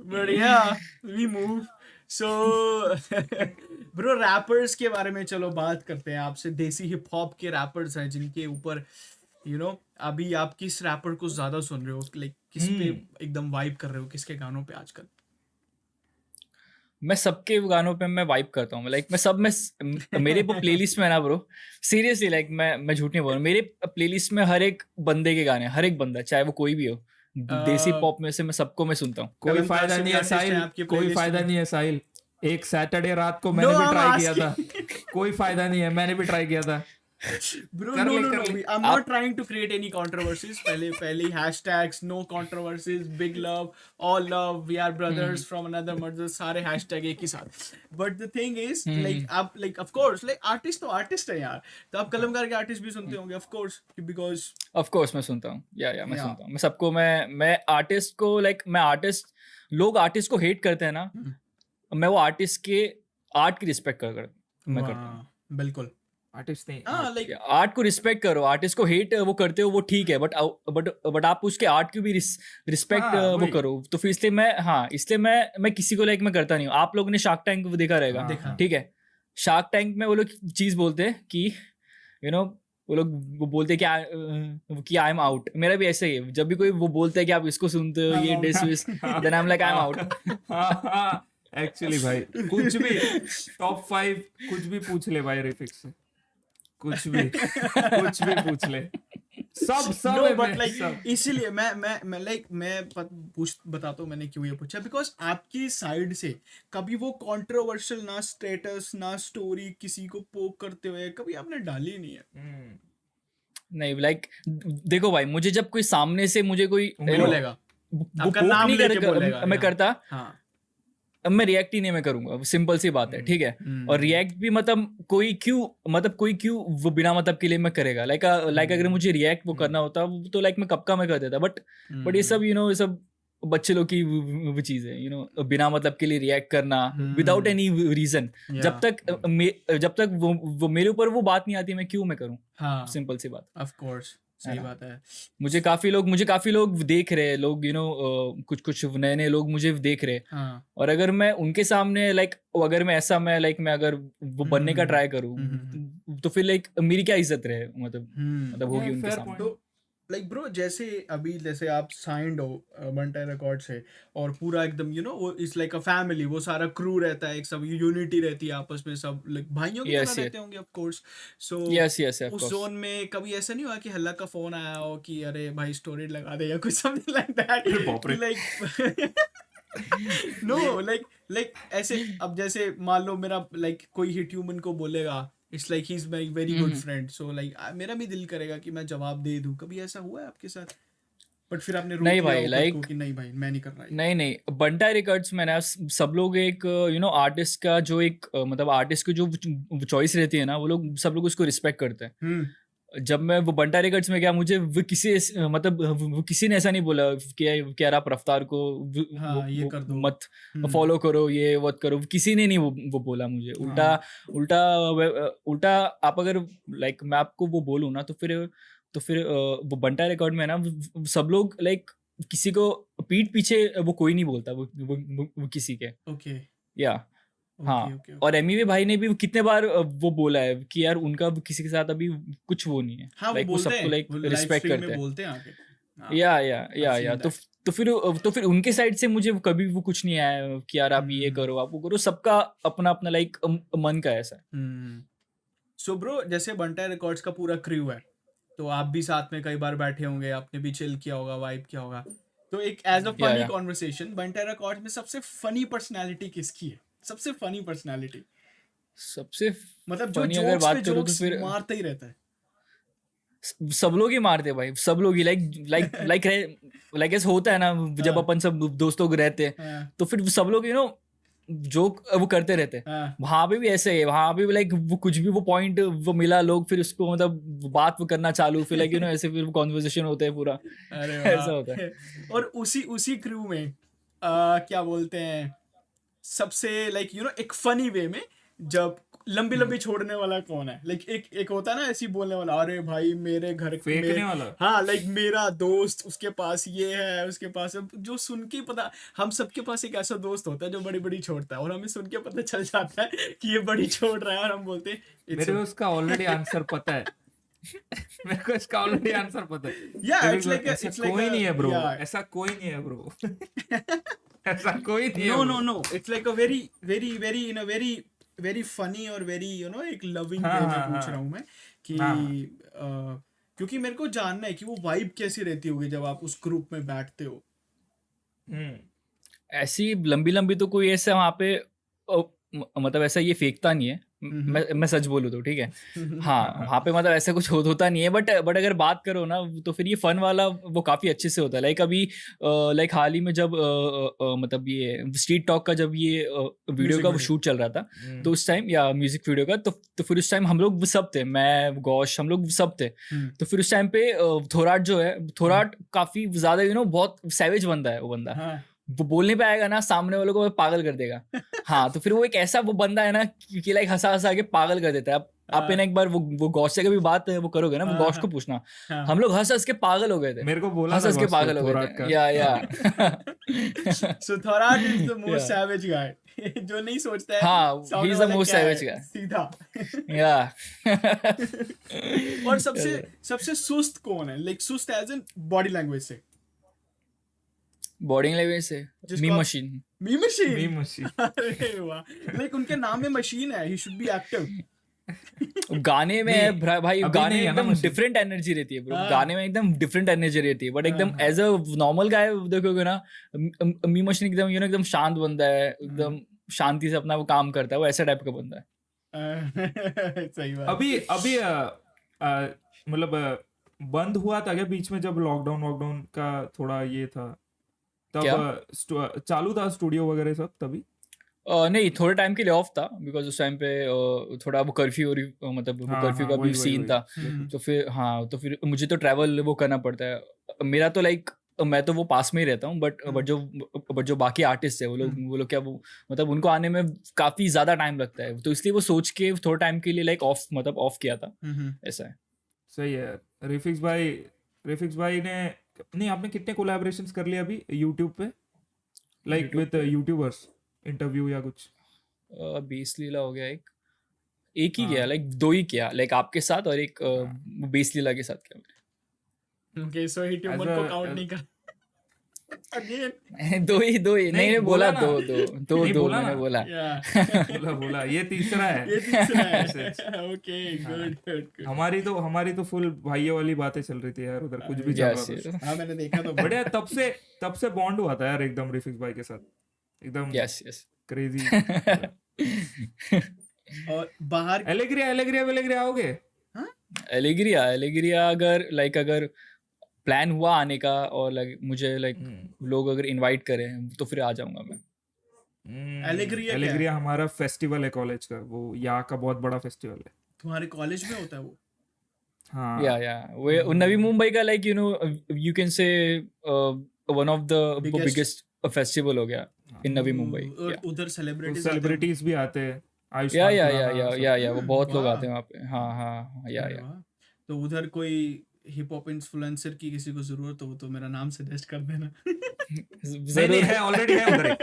बढ़िया, we move. So bro, rappers के बारे में चलो बात करते हैं आपसे। देसी हिप हॉप के रैपर्स हैं जिनके ऊपर अभी आप किस रैपर को ज्यादा सुन रहे हो, लाइक किस पे एकदम वाइब कर रहे हो, किसके गानों पे आजकल? मैं सबके गानों पे मैं वाइब करता हूँ, लाइक मेरे वो प्लेलिस्ट में ना ब्रो, सीरियसली, लाइक मैं झूठ नहीं बोल रहा, मेरे प्लेलिस्ट में हर एक बंदे के गाने, हर एक बंदा चाहे वो कोई भी हो, देसी पॉप में से मैं सबको मैं सुनता हूँ। कोई कलम फायदा काशिम नहीं है artist हैं साहिल, आपकी कोई playlist फायदा में? नहीं है साहिल। एक सैटरडे रात को मैंने No, भी I'm ट्राई किया था, asking. कोई फायदा नहीं है, मैंने भी ट्राई किया था। Bro, कर no, ले, no, कर no. ले। I'm not trying to create any controversies. पहले hashtags, no controversies, big love, all love, we are brothers from another mother, सारे hashtag एक ही साथ. But the thing is, like of course, like artist तो artist है यार. तो आप कलमकार के artist भी सुनते होंगे, of course, because of course मैं सुनता हूँ, या मैं Yeah. सुनता हूँ, मैं सबको, मैं आर्टिस्ट को, लाइक मैं आर्टिस्ट, लोग आर्टिस्ट को हेट करते हैं ना, मैं वो आर्टिस्ट के आर्ट की रिस्पेक्ट कर मैं करता हूँ। बिल्कुल। आर्टिस्ट नहीं, हाँ, like आर्ट को रिस्पेक्ट करो, आर्टिस्ट को हेट वो करते हो वो ठीक है, बट आप उसके आर्ट की भी रिस्पेक्ट हाँ, वो वही। करो। तो फिर इसलिए मैं किसी को लाइक मैं करता नहीं हूँ। आप लोगों ने शार्क टैंक देखा रहेगा, देखा। ठीक है। शार्क टैंक में वो लोग चीज बोलते हैं कि वो लोग वो बोलते हैं कि आई एम आउट। मेरा भी ऐसा ही है, जब भी कोई वो बोलता है कि आप इसको सुनते हो, ये डिस विस, then I am like I am out. Actually भाई कुछ भी टॉप 5 कुछ भी पूछ ले भाई रिफिक्स से, कुछ भी पूछ ले, सब No, है but मैं, like सब। इसीलिए मैं बताता हूँ मैंने क्यों ये पूछा, बिकॉज आपकी साइड से कभी वो कंट्रोवर्शियल ना स्टेटस ना स्टोरी किसी को पोक करते हुए कभी आपने डाली नहीं है। नहीं, लाइक देखो भाई, मुझे जब कोई सामने से मुझे कोई बोलेगा, वो आपका poke नाम नहीं लेके बोलेगा, मैं या। करता, हाँ। अब मैं रिएक्ट ही नहीं मैं करूंगा, सिंपल सी बात है, ठीक है। और रिएक्ट भी मतलब कोई क्यों वो बिना मतलब के लिए मैं करेगा, लाइक अगर मुझे रिएक्ट वो करना होता तो लाइक मैं कब का मैं कर देता, बट ये सब ये सब बच्चे लोग की वो चीज है, बिना मतलब के लिए रिएक्ट करना विदाउट एनी रीजन। जब तक वो मेरे ऊपर वो बात नहीं आती, मैं क्यों मैं करूं? हाँ, सिंपल सी बात। Of course. सही बात है। मुझे काफी लोग देख रहे हैं, लोग कुछ नए नए लोग मुझे देख रहे हैं। हाँ। और अगर मैं उनके सामने अगर मैं अगर वो बनने का ट्राई करूँ, तो फिर मेरी क्या इज्जत रहे, मतलब होगी उनके fair सामने। point. तो ब्रो जैसे आप साइंड हो बंटाई रिकॉर्ड से, और पूरा एकदम वो इट्स लाइक अ फैमिली, वो सारा क्रू रहता है, एक सब यूनिटी रहती है आपस में, सब लाइक भाइयों की तरह यस रहते होंगे of course. So yes yes of उस कोर्स। जोन में कभी ऐसा नहीं हुआ कि हल्ला का फोन आया हो कि अरे भाई स्टोरी लगा दे या कुछ समथिंग लाइक दैट, बाप रे। लाइक नो लाइक ऐसे, अब जैसे मान लो मेरा कोई हिट ह्यूमन को बोलेगा, it's like he is my very good friend, so मेरा भी दिल करेगा कि मैं जवाब दे दूं। कभी ऐसा हुआ है आपके साथ? बट फिर आपने रोक नहीं लिया भाई, वो खुद को कि नहीं भाई मैं नहीं कर रहा ये। नहीं, बंटाई रिकॉर्ड्स में ना सब लोग एक आर्टिस्ट का जो एक मतलब आर्टिस्ट की जो चॉइस रहती है ना, वो सब लोग उसको रिस्पेक्ट करते हैं। जब मैं वो बंटाई रिकॉर्ड्स में गया, मुझे वो किसी ने ऐसा नहीं बोला कि यार आप रफ्तार को हाँ, ये कर दो। मत फॉलो करो, ये मत करो, किसी ने नहीं वो बोला मुझे। उल्टा आप अगर मैं आपको वो बोलूँ ना, तो फिर वो बंटाई रिकॉर्ड में ना सब लोग किसी को पीठ पीछे वो कोई नहीं बोलता, वो किसी के। ओके या हाँ, ओके। और एमिवे भाई ने भी कितने बार वो बोला है कि यार उनका किसी के साथ अभी कुछ वो नहीं है। हाँ, वो वो बोलते सबको हैं, वो live रिस्पेक्ट stream करते में हैं। बोलते हैं आके। हाँ, या I've seen that. तो फिर उनके साइड से मुझे कभी वो कुछ नहीं आया कि यार आप ये करो, आप वो करो। सबका अपना अपना मन का ऐसा है। सो ब्रो जैसे बंटाई रिकॉर्ड्स का पूरा क्रू है, तो आप भी साथ में कई बार बैठे होंगे, आपने भी चिल किया होगा, वाइब किया होगा, तो एक एज अ फनी या। कॉन्वर्सेशन, बंटाई रिकॉर्ड्स में सबसे फनी पर्सनालिटी किसकी है? सबसे फनी पर्सनालिटी सबसे मतलब जो funny अगर जोक्स बात पे करूँ तो जोक्स फिर मारता ही रहता है। सब लोग ही मारते हैं भाई, सब लोग ही लाइक ऐसा होता है ना, जब अपन सब दोस्त लोग रहते हैं, हाँ, तो फिर सब लोग जोक वो करते रहते हैं। हाँ, वहां पे भी ऐसे है, वहां पे भी वो कुछ भी वो पॉइंट वो मिला, लोग फिर उसको मतलब बात वो करना चालू, फिर ऐसे फिर कॉन्वर्सेशन होता है पूरा। अरे ऐसा होता है। वाह। और उसी क्रू में क्या बोलते हैं, सबसे एक फनी वे में, जब लंबी छोड़ने वाला कौन है? एक होता है ना ऐसी बोलने वाला, अरे भाई मेरे घर फेंकने वाला। हाँ, मेरा दोस्त उसके पास ये है, उसके पास जो सुन के पता, हम सबके पास एक ऐसा दोस्त होता है जो बड़ी छोड़ता है, और हमें सुन के पता चल जाता है कि ये बड़ी छोड़ रहा है, और हम बोलते हैं मेरे को उसका ऑलरेडी आंसर पता है। मेरे को इसका ऑलरेडी आंसर पता है। Yeah, मेरे it's को like a- ऐसा it's like कोई a- नहीं है ब्रो, yeah. ऐसा कोई नहीं है ब्रो। ऐसा कोई नहीं है no bro. no it's like a very in a very funny और very एक loving हाँ, way में हाँ, पूछ हाँ. रहा हूँ मैं कि हाँ. क्योंकि मेरे को जानना है कि वो वाइब कैसी रहती होगी जब आप उस ग्रुप में बैठते हो। ऐसी लंबी तो कोई ऐसा वहाँ पे मतलब ऐसा ये फेंकता नहीं है। मैं सच बोलूँ तो ठीक है। हाँ, वहाँ पे मतलब ऐसा कुछ होता नहीं है, बट अगर बात करो ना, तो फिर ये फन वाला वो काफ़ी अच्छे से होता है। अभी हाल ही में जब मतलब ये स्ट्रीट टॉक का जब ये वीडियो का वो शूट चल रहा था, तो उस टाइम या म्यूजिक वीडियो का, तो फिर उस टाइम हम लोग सब थे, मैं गौश, हम लोग सब थे। तो फिर उस टाइम पे थोराट जो है, थोराट काफ़ी ज़्यादा बहुत सैवेज बंदा है। वो बंदा वो बोलने पे आएगा ना, सामने वालों को पागल कर देगा। हाँ, तो फिर वो एक ऐसा वो बंदा है ना कि हंसा के पागल कर देता है। आप ना एक बार वो गौश से कभी बात वो करोगे ना, वो गौश को पूछना, हम लोग हंस के पागल हो गए थे। मेरे को बोला हंस के पागल हो गए थे। या so Thorat is the most savage guy, जो नहीं सोचता है। हाँ, he is the most savage guy सीधा। या और सबसे सुस्त कौन है? सुस्त एज इन बॉडी लैंग्वेज से, बॉडी लैंग्वेज से मीम मशीन। अरे वाह, उनके नाम में मशीन है, ही शुड बी एक्टिव। गाने में भाई गाने में एकदम डिफरेंट एनर्जी रहती है ब्रो। गाने में एकदम डिफरेंट एनर्जी रहती है, बट एकदम एज अ नॉर्मल गाय देखोगे ना, मीम मशीन एकदम एकदम शांत बंदा है, एकदम शांति से अपना वो काम करता है, वो ऐसा टाइप का बंदा है। सही बात। अभी मतलब बंद हुआ था क्या बीच में, जब लॉकडाउन का थोड़ा ये था, तब चालू था स्टूडियो वगैरह सब तभी? नहीं, थोड़े टाइम के लिए ऑफ था, बिकॉज उस टाइम पे थोड़ा वो कर्फ्यू और मतलब वो कर्फ्यू का भी सीन था। तो फिर मुझे तो ट्रैवल वो करना पड़ता है। मेरा तो मैं तो वो पास में ही रहता हूँ, बट जो बाकी आर्टिस्ट है, वो लोग क्या वो मतलब उनको आने में काफी ज्यादा टाइम लगता है, तो इसलिए वो सोच के थोड़ा टाइम के लिए ऑफ किया था। ऐसा है। सही है यार। रिफिक्स भाई ने नहीं, आपने कितने कोलैबोरेशंस कर लिए अभी यूट्यूब पे, like YouTube with YouTubers, interview या कुछ? 20 लीला हो गया, एक ही हाँ किया, लाइक 2 ही किया, लाइक आपके साथ और एक हाँ 20 लीला के साथ किया ओके सो ही एज ट्यूमर को काउंट नहीं कर अगेन मैंने। 2 ही, नहीं नहीं बोला बोला ना, 2 नहीं बोला मैंने ना, बोला। या बोला ये तीसरा है। ये तीसरा ऐसे। है ओके हाँ, गुड गुड गुड हमारी तो फुल भाइयों वाली बातें चल रही थी यार, उधर कुछ भी चल रहा यस था। यस हाँ मैंने देखा तो बढ़िया, तब से बॉन्ड हुआ था यार एकदम रिफिक्स भाई के साथ, एकदम यस यस। क्रेजी। और बाहर एलेग्रिया आओगे? हाँ एलेग्रिया अगर प्लान हुआ आने का और लाइक मुझे लाइक लोग अगर इनवाइट करें तो फिर आ जाऊंगा मैं। एलेग्रिया क्या है? एलेग्रिया हमारा फेस्टिवल है कॉलेज का, वो यहाँ का बहुत बड़ा फेस्टिवल है। तुम्हारे कॉलेज में होता है वो हाँ या वो नवी मुंबई का like you can say one of the Biggest- biggest festival हो गया इन नवी मुंबई। और उधर सेलिब्रिटीज सेलिब्रिटीज भी आते हैं, या आयुष्मान या खुराना या सब। या या वो बहुत लोग वाह। आते हैं वहाँ पे। हाँ या तो उधर कोई हिप हॉप इन्फ्लुएंसर की किसी को जरूरत हो तो मेरा नाम सजेस्ट कर देना नहीं जरूर है, ऑलरेडी है उधर एक।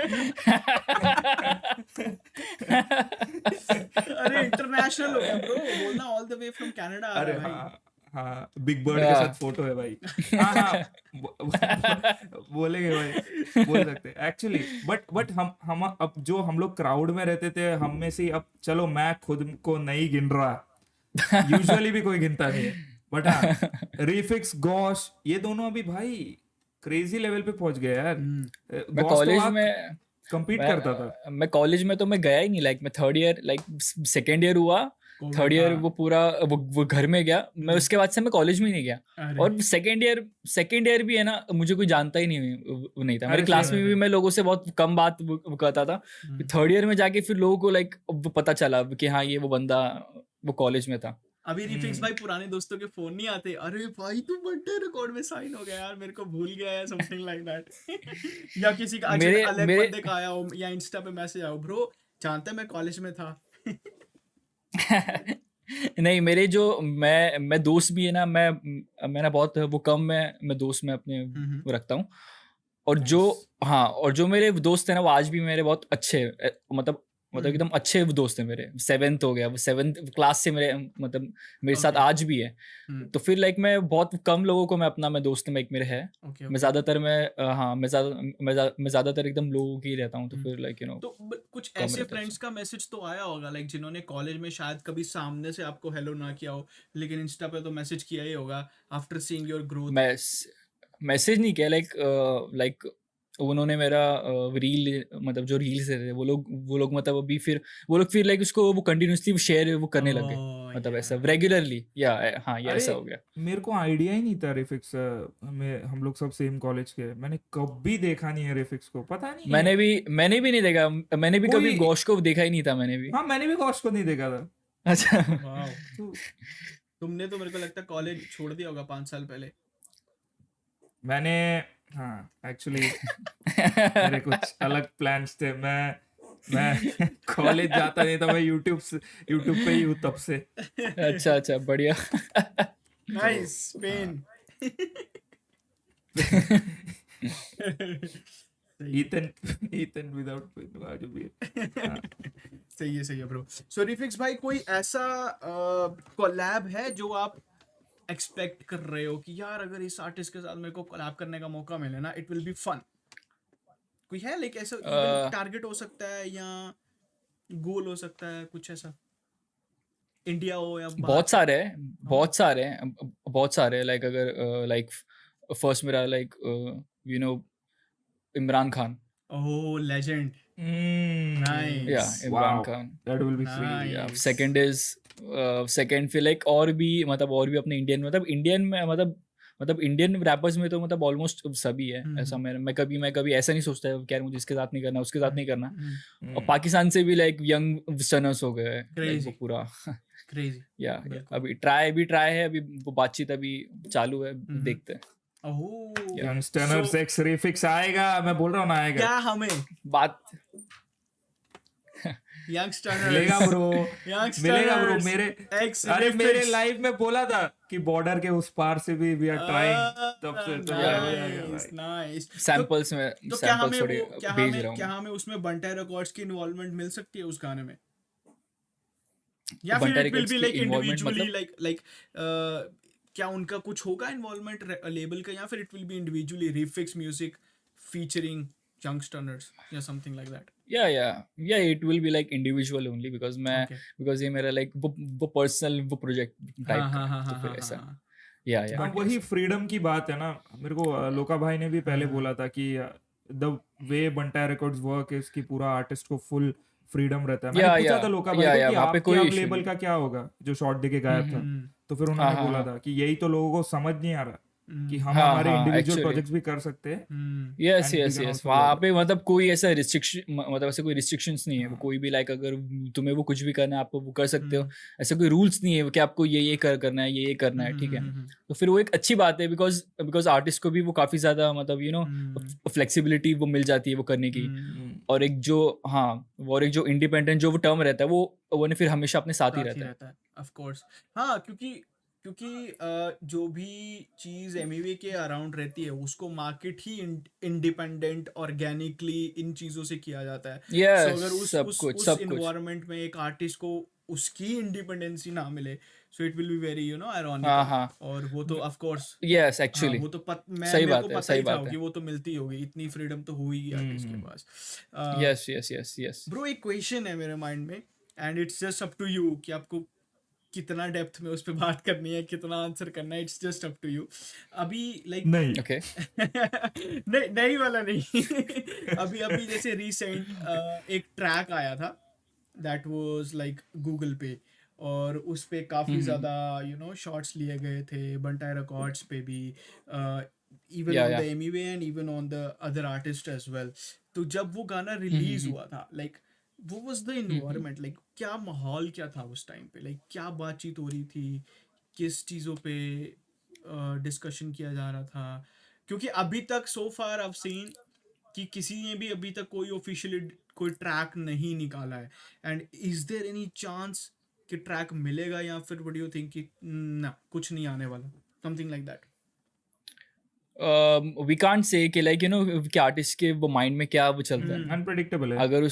अरे इंटरनेशनल हो गया ब्रो बोलना all the way from Canada आ अरे रहा है भाई हाँ हाँ, बिग बर्ड के हाँ। साथ फोटो है भाई। हाँ हाँ बोलेंगे भाई, बोल सकते हैं एक्चुअली। बट हम अब जो हम लोग क्राउड में रहते थे, हम में से अब चलो मैं खुद को नहीं गिन रहा, यूजुअली भी कोई गिनता नहीं है, बट हाँ रिफिक्स गॉश ये दोनों अभी भाई क्रेजी लेवल पे पहुंच गए यार। मैं कॉलेज में compete करता था। मैं कॉलेज में तो मैं गया ही नहीं, लाइक मैं third year like second year हुआ, थर्ड ईयर वो पूरा वो घर में गया मैं, उसके बाद से मैं कॉलेज में ही नहीं गया। अरे और सेकेंड ईयर भी है ना, मुझे कोई जानता ही नहीं था। मेरे अरे क्लास same, में भी मैं लोगों से बहुत कम बात वो करता था। थर्ड ईयर में जाके फिर लोगों को लाइक वो पता चला कि हाँ ये वो बंदा वो कॉलेज में था। अभी रिफिक्स भाई पुराने दोस्तों के फोन नहीं आते, अरे भाई तू बर्थडे रिकॉर्ड में साइन हो गया यार, मेरे को भूल गया है समथिंग लाइक दैट या किसी का मेरे- अलग मेरे- बंदे का आया हो या इंस्टा पे मैसेज आया हो, ब्रो जानते मैं कॉलेज में था नहीं मेरे जो मैं दोस्त भी है ना, मैं ना बहुत वो कम मैं दोस्त में अपने वो रखता हूँ। और जो हाँ, और जो मेरे दोस्त हैं ना वो आज भी मेरे बहुत अच्छे मतलब एकदम अच्छे दोस्त हैं मेरे। 7th हो गया, वो 7th क्लास से मेरे साथ Okay. आज भी है। तो फिर लाइक मैं बहुत कम लोगों को मैं दोस्त में एक मेरे है। ओके मैं ज्यादातर मैं ज्यादातर एकदम लोगों की रहता हूँ। तो फिर लाइक तो कुछ कम ऐसे रहता है फ्रेंड्स का मैसेज तो आया होगा लाइक जिन्होंने कॉलेज में शायद कभी सामने से आपको हेलो ना किया हो, लेकिन इंस्टा पे तो मैसेज किया ही होगा after seeing your growth. Message नहीं किया, लाइक उन्होंने मेरा रील जो रील्स थे वो लोग अभी फिर लाइक उसको वो कंटिन्यूसली शेयर वो करने लग गए, ऐसा रेगुलरली। हाँ ये ऐसा हो गया। मेरे को आइडिया ही नहीं था रिफिक्स में, हम लोग सब सेम कॉलेज के, मैंने कभी देखा नहीं है रिफिक्स को, पता नहीं। मैंने भी नहीं देखा, मैंने भी कभी गौश को देखा ही नहीं था। मैंने भी हाँ मैंने भी गौश को नहीं देखा था। अच्छा वाओ तुमने तो मेरे को लगता है कॉलेज छोड़ दिया होगा 5 साल पहले। मैंने हाँ एक्चुअली मेरे कुछ अलग प्लान्स थे, मैं कॉलेज जाता नहीं था, मैं यूट्यूब पे ही हूँ तब से। अच्छा बढ़िया। नाइस पेन ईथन विदाउट पेन आज भी। सही है ब्रो। सो रिफिक्स भाई कोई ऐसा कोलैब है जो आप एक्सपेक्ट कर रहे हो कि यार अगर इस आर्टिस्ट के साथ मेरे को कोलैब करने का मौका मिले ना इट विल बी फन? कोई है लाइक ऐसा टारगेट हो सकता है या गोल हो सकता है कुछ ऐसा, इंडिया हो या बहुत सारे लाइक अगर लाइक फर्स्ट मेरा लाइक इमरान खान। ओह लेजेंड नाइस या Imran Khan that will be sweet. या सेकंड फिर लाइक और भी अपने इंडियन में इंडियन रैपर्स में तो ऑलमोस्ट सभी है ऐसा। मैं कभी ऐसा नहीं सोचता कि यार मुझे इसके साथ नहीं करना, उसके साथ नहीं करना। और पाकिस्तान से भी लाइक यंग स्टनर्स हो गए वो पूरा क्रेजी। या अभी ट्राई है, अभी वो बातचीत अभी चालू है, देखते हैं। ओह यंगस्टर्स एक्स रिफिक्स आएगा, मैं बोल रहा हूँ ना आएगा। क्या हमें बात यंगस्टर मिलेगा ब्रो, Youngsters, मिलेगा ब्रो। मेरे अरे मेरे ex-refix. लाइफ में बोला था कि बॉर्डर के उस पार से भी वी आर ट्राइंग, तब से तो Yeah, आ गया नाइस भाई। नाइस। सैंपल्स में तो क्या हमें सैंपल्स थोड़े वो क्या भेज हमें रहा क्या हूँ। हमें उसमें बंटाई रिकॉर्ड्स की इन्वॉल्वमेंट मिल सकती है उस गाने में, या तो फिर बंटा इट विल रिकॉर्ड्स बी की लाइक इन्वॉल्वमेंट इंडिविजुअली मतलब लाइक क्या उनका कुछ होगा इन्वॉल्वमेंट लेबल का, या फिर it will be individually refix music featuring youngsters या समथिंग लाइक दैट? या it will be like individual only because मैं ओके। बिकॉज ये मेरा लाइक वो पर्सनल वो प्रोजेक्ट टाइप हाँ का हाँ है, हाँ तो हाँ फिर हाँ ऐसा हाँ। या हाँ, वही फ्रीडम की बात है ना। मेरे को लोका भाई ने भी पहले हाँ। बोला था कि the way Bantai records work है कि पूरा आर्टिस्ट को फुल फ्रीडम रहता है। मैंने या पूछा था लोका भाई को कि वहाँ पे आपके कोई आप इशू लेबल नहीं का क्या होगा, जो शॉर्ट दे के गायब था। हम्म तो फिर हाँ उन्होंने हाँ बोला हाँ था कि यही तो लोगों को समझ नहीं आ रहा कि हम हाँ हमारे हाँ इंडिविजुअल एक्चुअली प्रोजेक्ट्स भी कर सकते हैं yes and we yes can yes also वहाँ कोलैबोरेट। पे मतलब कोई ऐसा रिस्ट्रिक्शन मतलब ऐसे कोई रिस्ट्रिक्शंस नहीं है, वो हाँ। कोई भी लाइक अगर तुम्हें वो कुछ भी करना है आपको वो कर सकते हो, ऐसे कोई रूल्स नहीं है कि आपको ये करना है, ये करना है, ठीक है। तो फिर वो एक अच्छी बात है बिकॉज बिकॉज आर्टिस्ट को भी वो काफ़ी ज़्यादा मतलब फ्लेक्सिबिलिटी वो मिल जाती है वो करने की, और एक जो हाँ और एक जो इंडिपेंडेंट जो वो टर्म रहता है वो फिर हमेशा अपने साथ ही रहता है। Of course. हाँ, क्योंकि जो भी चीज एमईवी के अराउंड रहती है उसको मार्केट ही इंडिपेंडेंट ऑर्गेनिकली इन चीजों से किया जाता है। सो अगर यस सब कुछ उस सब कुछ इन्वायरमेंट में एक आर्टिस्ट को उसकी इंडिपेंडेंसी ना मिले, so it will be very हाँ आयरॉनिकल। हाँ और वो तो ऑफ कोर्स, यस हाँ एक्चुअली वो तो सही मेरे को बात है, पता ही सही था बात कि है। वो तो मिलती होगी, इतनी फ्रीडम तो हुई आर्टिस्ट के पास। Yes yes yes yes bro एक क्वेश्चन है मेरे माइंड में, and it's just up to you कि आपको कितना डेप्थ में उस पर बात करनी है, कितना आंसर करना है, it's just up to you. अभी लाइक नहीं ओके नहीं वाला नहीं। अभी अभी जैसे रिसेंट एक ट्रैक आया था दैट वाज लाइक गूगल पे, और उस पे काफ़ी ज़्यादा शॉट्स लिए गए थे बंटाई रिकॉर्ड्स पे भी, इवन ऑन द या Emiway and even on the other artist as well. तो जब वो गाना रिलीज हुआ था, लाइक वो वाज द इन्वायरमेंट, लाइक क्या माहौल क्या था उस टाइम पे, लाइक क्या बातचीत हो रही थी, किस चीज़ों पे डिस्कशन किया जा रहा था? क्योंकि अभी तक सो फार आई सीन कि किसी ने भी अभी तक कोई ऑफिशियली कोई ट्रैक नहीं निकाला है, and is there any chance कि ट्रैक मिलेगा, या फिर व्हाट डू यू थिंक कि ना कुछ नहीं आने वाला, something like that? We can't say कि लाइक कि आर्टिस्ट के वो माइंड में क्या वो चलता है। अनप्रेडिक्टेबल है। अगर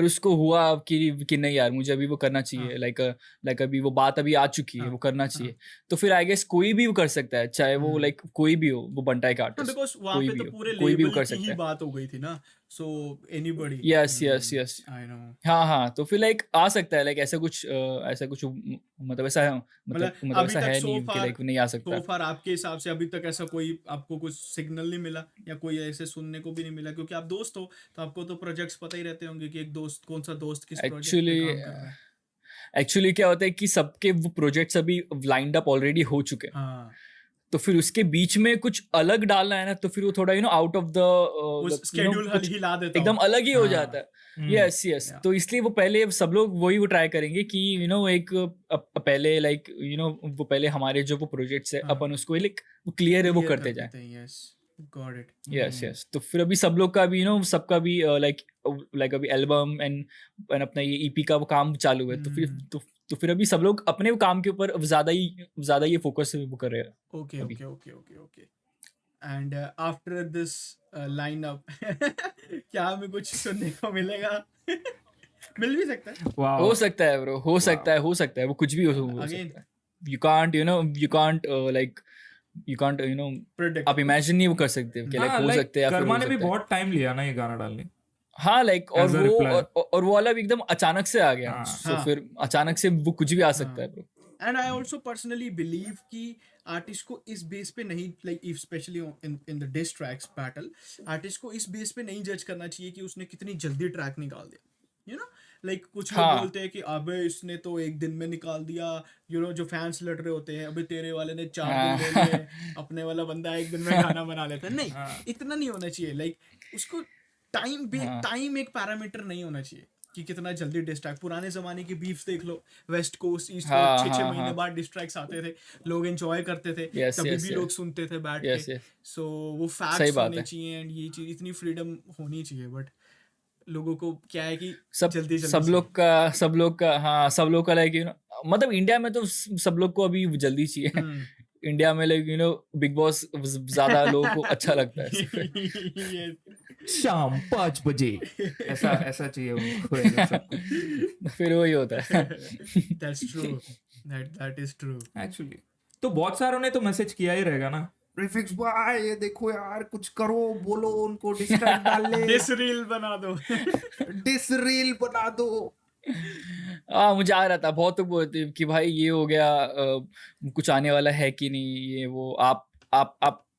उसको हुआ कि नहीं यार मुझे अभी वो करना चाहिए, हाँ। लाइक अभी वो बात अभी आ चुकी है, हाँ, वो करना हाँ। चाहिए, तो फिर आई गेस कोई भी वो कर सकता है, चाहे वो लाइक कोई भी हो, वो बंटाई का आर्टिस्ट बिकॉज वहाँ कोई पे भी तो हो, पूरे कोई भी वो लेबल कर की सकता ही है। बात हो गई थी ना, so anybody. Yes yes yes I know. हाँ तो फिर लाइक आ सकता है, लाइक ऐसा कुछ मतलब ऐसा है, मतलब अभी ऐसा तक है सो नहीं कि फार लाइक नहीं आ सकता। आपके हिसाब से अभी तक ऐसा कोई आपको कुछ सिग्नल नहीं मिला, या कोई ऐसे सुनने को भी नहीं मिला? क्योंकि आप दोस्त हो तो आपको तो प्रोजेक्ट्स पता ही रहते होंगे कि एक दोस्त कौन सा दोस्त किस प्रोजेक्ट पे एक्चुअली काम कर रहा है। एक्चुअली क्या होता है कि सबके वो प्रोजेक्ट्स अभी लाइंड अप ऑलरेडी हो चुके हैं, हाँ, तो फिर उसके बीच में कुछ अलग डालना है ना, तो फिर वो थोड़ा आउट ऑफ वो द स्केड्यूल कुछ हिला देता एकदम हो। अलग ही हो हाँ, जाता है। यस यस या तो इसलिए वो पहले सब लोग वही वो ट्राई करेंगे कि एक पहले लाइक वो पहले हमारे जो वो प्रोजेक्ट्स है हाँ, अपन उसको लाइक वो क्लियर है वो क्लियर करते कर जाए। देते हैं। Yes, got it. Yes yes तो फिर अभी सब लोग का भी सबका भी लाइक अभी एल्बम एंड अपना ये ईपी का वो काम चालू है, तो फिर अभी सब लोग अपने काम के ऊपर ज़्यादा ये फोकस वो कर रहे हैं ओके अभी। Okay okay okay okay. And after this lineup क्या हमें कुछ सुनने को मिलेगा? मिल भी सकता है वाओ हो सकता है ब्रो, हो सकता है वो कुछ भी हो अगेन। सकता है। You can't like you can't predict आप इमेजिन नहीं वो कर सकते कि लाइक हाँ, हो लाइक सकते हैं या फिर कर्मा हो ने भी सकता है। बहुत टाइम लिया ना ये गाना डालने हाँ लाइक और एज अ वो रिप्लाई। और वो वाला भी एकदम अचानक से आ गया, हाँ। सो हाँ। फिर अचानक से वो कुछ भी आ सकता है bro. And I also personally believe कि आर्टिस्ट को इस बेस पे नहीं, like specially in the diss tracks battle, artist को इस बेस पे नहीं जज करना चाहिए कि उसने कितनी जल्दी ट्रैक निकाल दिया। लाइक कुछ लोग हाँ बोलते हैं कि अबे इसने तो एक दिन में निकाल दिया, जो फैंस लड़ रहे होते हैं, अबे तेरे वाले ने 4 दिन ले लिए, अपने वाला बंदा एक दिन में गाना बना लेता है। नहीं, इतना नहीं होना चाहिए। लाइक उसको टाइम एक पैरामीटर नहीं होना चाहिए कि कितना जल्दी डिस्ट्रैक्ट। पुराने जमाने की बीफ्स देख लो, वेस्ट कोस्ट ईस्ट कोस्ट, 6-6 महीने बाद डिस्ट्रैक्ट्स आते थे, लोग एंजॉय करते थे, तभी भी लोग सुनते थे बैठ के। सो वो फैक्ट्स होने चाहिए, एंड ये चीज इतनी फ्रीडम होनी चाहिए। बट लोगों को क्या है कि सब जल्दी सब जल्दी लोग का सब लोग का हाँ सब लोग का लाइक मतलब इंडिया में तो सब लोग को अभी जल्दी चाहिए इंडिया में लाइक बिग बॉस ज्यादा लोगों को अच्छा लगता है ये शाम 5 बजे ऐसा ऐसा चाहिए उनको ऐसा सबको फिर वही होता है that's true, that is true. Actually. तो बहुत सारों ने तो मैसेज किया ही रहेगा ना, प्रीफिक्स भाई ये देखो यार कुछ करो, बोलो उनको डिस्ट्रैक्ट डाल ले, This reel बना दो. डिस रील बना दो। मुझे आ रहा था बहुत तो बोलते कि भाई ये हो गया कुछ आने वाला है कि नहीं ये वो आप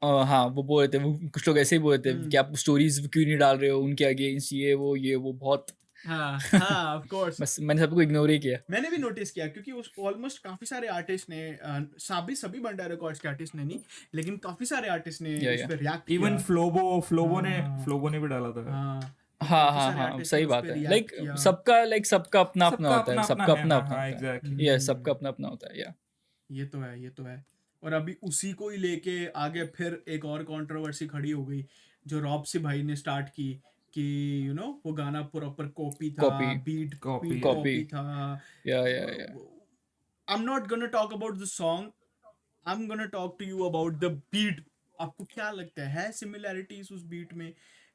हाँ वो बोल रहे थे वो कुछ लोग ऐसे ही बोल रहे थे कि आप स्टोरीज क्यों नहीं डाल रहे हो उनके अगेंस्ट ये वो बहुत हाँ हाँ of course. बस मैंने सबको इग्नोर ही किया मैंने भी नोटिस किया क्योंकि उस ऑलमोस्ट काफी सारे आर्टिस्ट ने सभी बंडा रिकॉर्ड्स के आर्टिस्ट ने नहीं, लेकिन काफी सारे आर्टिस्ट ने Yeah, उस yeah. पे रिएक्ट इवन किया. फ्लोबो ने भी डाला था। हाँ हाँ काफी हाँ सारे हाँ artists सही ने उस बात पे है react किया. सबका अपना अपना सबका होता है अपना सबका अपना अपना है, अपना हाँ, होता है exactly. ये सबका अपना अपना होता है या ये तो है. और अभी उसी को ही लेके आगे फिर एक और कंट्रोवर्सी खड़ी हो गई जो रॉबसी भाई ने स्टार्ट की कि वो गाना प्रॉपर कॉपी था, Copy. Beat Copy. कॉपी था. या I'm not gonna talk about the song. I'm gonna talk to you about the beat. आपको क्या लगता है similarities उस बीट में?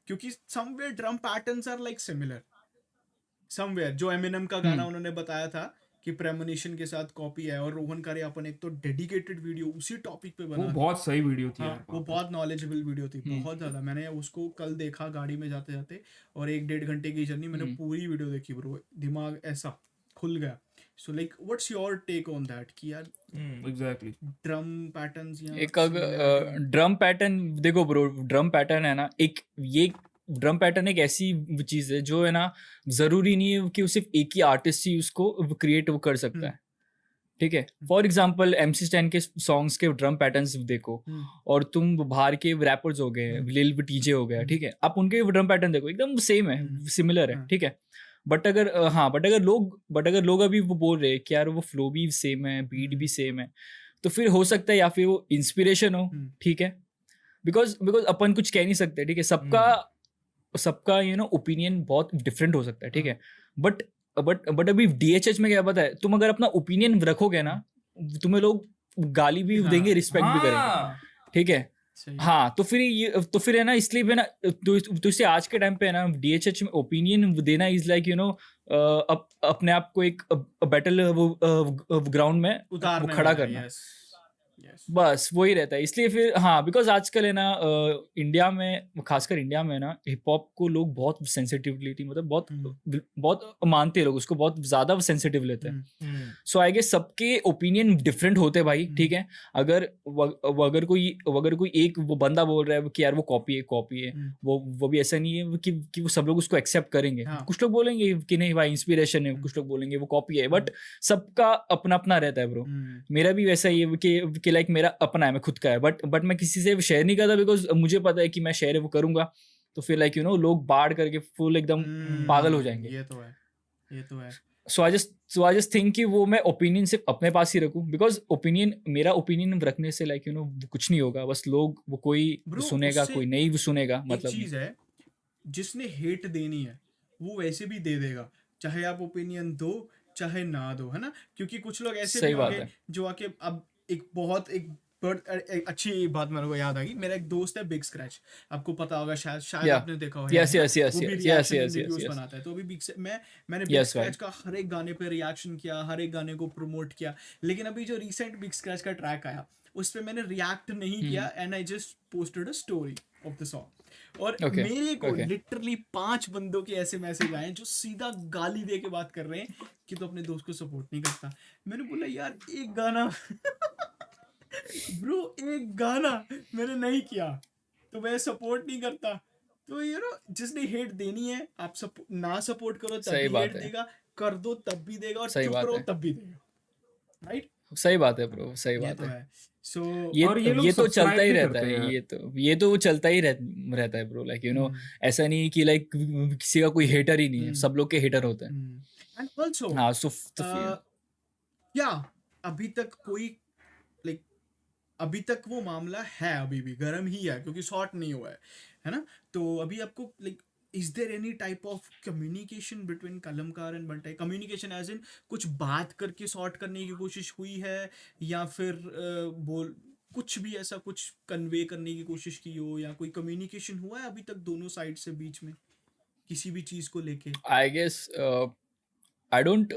क्योंकि somewhere drum patterns are like similar. Somewhere जो एमिनम का गाना उन्होंने बताया था कि प्रेमोनिशन के साथ कॉपी है, और रोहन कार्यपन एक तो डेडिकेटेड वीडियो उसी टॉपिक पे वो बना था. बहुत सही वीडियो थी हाँ, यार, वो बहुत नॉलेजेबल वीडियो थी, बहुत ज्यादा. मैंने उसको कल देखा गाड़ी में जाते जाते, और 1-1.5 घंटे की जर्नी मैंने पूरी वीडियो देखी ब्रो. दिमाग ऐसा खुल गया. So like what's your take on that कि यार एग्जैक्टली। ड्रम पैटर्न्स या एक ड्रम पैटर्न देखो ब्रो ड्रम पैटर्न है ना ये ड्रम पैटर्न एक ऐसी चीज है जो है ना जरूरी नहीं है कि सिर्फ एक ही आर्टिस्ट ही उसको क्रिएट कर सकता है. ठीक है फॉर एग्जाम्पल MC स्टैन के सॉन्ग्स के ड्रम पैटर्न्स देखो और तुम बाहर के रैपर्स हो गए लिल टीजे हो गया. ठीक है आप उनके ड्रम पैटर्न देखो एकदम सेम है सिमिलर है. ठीक है बट अगर लोग अभी वो बोल रहे हैं कि यार वो फ्लो भी सेम है बीट भी सेम है तो फिर हो सकता है या फिर वो इंस्पिरेशन हो. ठीक है बिकॉज अपन कुछ कह नहीं सकते. ठीक है सबका ओपिनियन बहुत डिफरेंट हो सकता है. ठीक है बट अभी DHH में क्या पता है तुम अगर अपना ओपिनियन रखोगे ना तुम्हें लोग गाली भी देंगे रिस्पेक्ट भी करेंगे. ठीक है हाँ तो फिर है ना इसलिए भी ना तो इससे आज के टाइम पे है ना DHH में ओपिनियन देना इज लाइक अपने आप को एक बैटल ग्राउंड में वो खड़ा करना. बस वही रहता है इसलिए फिर हाँ बिकॉज आजकल है ना इंडिया में खासकर इंडिया में ना हिप हॉप को लोग बहुत सेंसिटिविटी मतलब बहुत मानते हैं लोग उसको बहुत ज्यादा सेंसिटिव लेते हैं. सो आई गेस सबके ओपिनियन डिफरेंट होते हैं भाई. ठीक है अगर कोई एक वो बंदा बोल रहा है कि यार वो कॉपी है वो भी ऐसा नहीं है कि वो सब लोग उसको एक्सेप्ट करेंगे. कुछ लोग बोलेंगे कि नहीं भाई इंस्पिरेशन है, कुछ लोग बोलेंगे वो कॉपी है. बट सबका अपना अपना रहता है ब्रो. मेरा भी वैसा ही है कि लाइक मेरा अपना है मैं खुद का है बट मैं किसी से शेयर नहीं करता बिकॉज मुझे पता है कि मैं शेयर वो करूंगा तो फिर लाइक लोग बाढ़ करके फुल एकदम पागल हो जाएंगे. ये तो है. सो आई जस्ट थिंक कि वो मैं ओपिनियन सिर्फ अपने पास ही रखूं बिकॉज मेरा ओपिनियन रखने से लाइक कुछ नहीं होगा. बस लोग वो कोई सुनेगा कोई नहीं सुनेगा. मतलब चीज है जिसने हेट देनी है वो वैसे भी दे देगा चाहे आप ओपिनियन दो चाहे ना दो, है ना. क्योंकि कुछ लोग ऐसे भी होंगे जो आके अब एक अच्छी बात मेरे को याद आ गई. मेरा एक दोस्त है बिग स्क्रैच, आपको पता होगा शायद आपने देखा होगा. वो भी रिव्यूज बनाता है. तो अभी मैंने बिग स्क्रैच का हर एक गाने पे रिएक्शन किया, हर एक गाने को प्रमोट किया. लेकिन अभी जो रिसेंट बिग स्क्रैच का ट्रैक आया उस पे मैंने रिएक्ट नहीं किया and I just posted a story of the song. और मेरे को लिटरली 5 बंदों के ऐसे मैसेज आए जो सीधा गाली दे के बात कर रहे हैं कि तो अपने दोस्त को सपोर्ट नहीं करता. मैंने बोला यार एक गाना ब्रो एक गाना मैंने नहीं किया तो मैं सपोर्ट नहीं करता. तो जिसने हेट देनी है आप ना सपोर्ट करो तब भी हेट देगा, कर दो तब भी देगा, और चुप रहो तब भी देगा. राइट सही बात है ब्रो सही बात है. सो ये तो चलता ही रहता है. ये तो चलता ही रहता है ब्रो. लाइक ऐसा नहीं कि लाइक किसी का कोई हेटर ही नहीं है, सब लोग के हेटर होते हैं. एंड आल्सो हाँ सो या अभी तक कोई लाइक अभी तक वो मामला है अभी भी गर्म ही है क्योंकि शॉर्ट नहीं हुआ है ना. तो अभी आपको like is there any type of communication between Kalamkar and Bantai? Communication as in कुछ बात करके सॉर्ट करने की कोशिश हुई है, या फिर बोल कुछ भी ऐसा कुछ कन्वे करने की कोशिश की हो, या कोई कम्युनिकेशन हुआ है अभी तक दोनों साइड से बीच में किसी भी चीज को लेके? आई गेस आई डोंट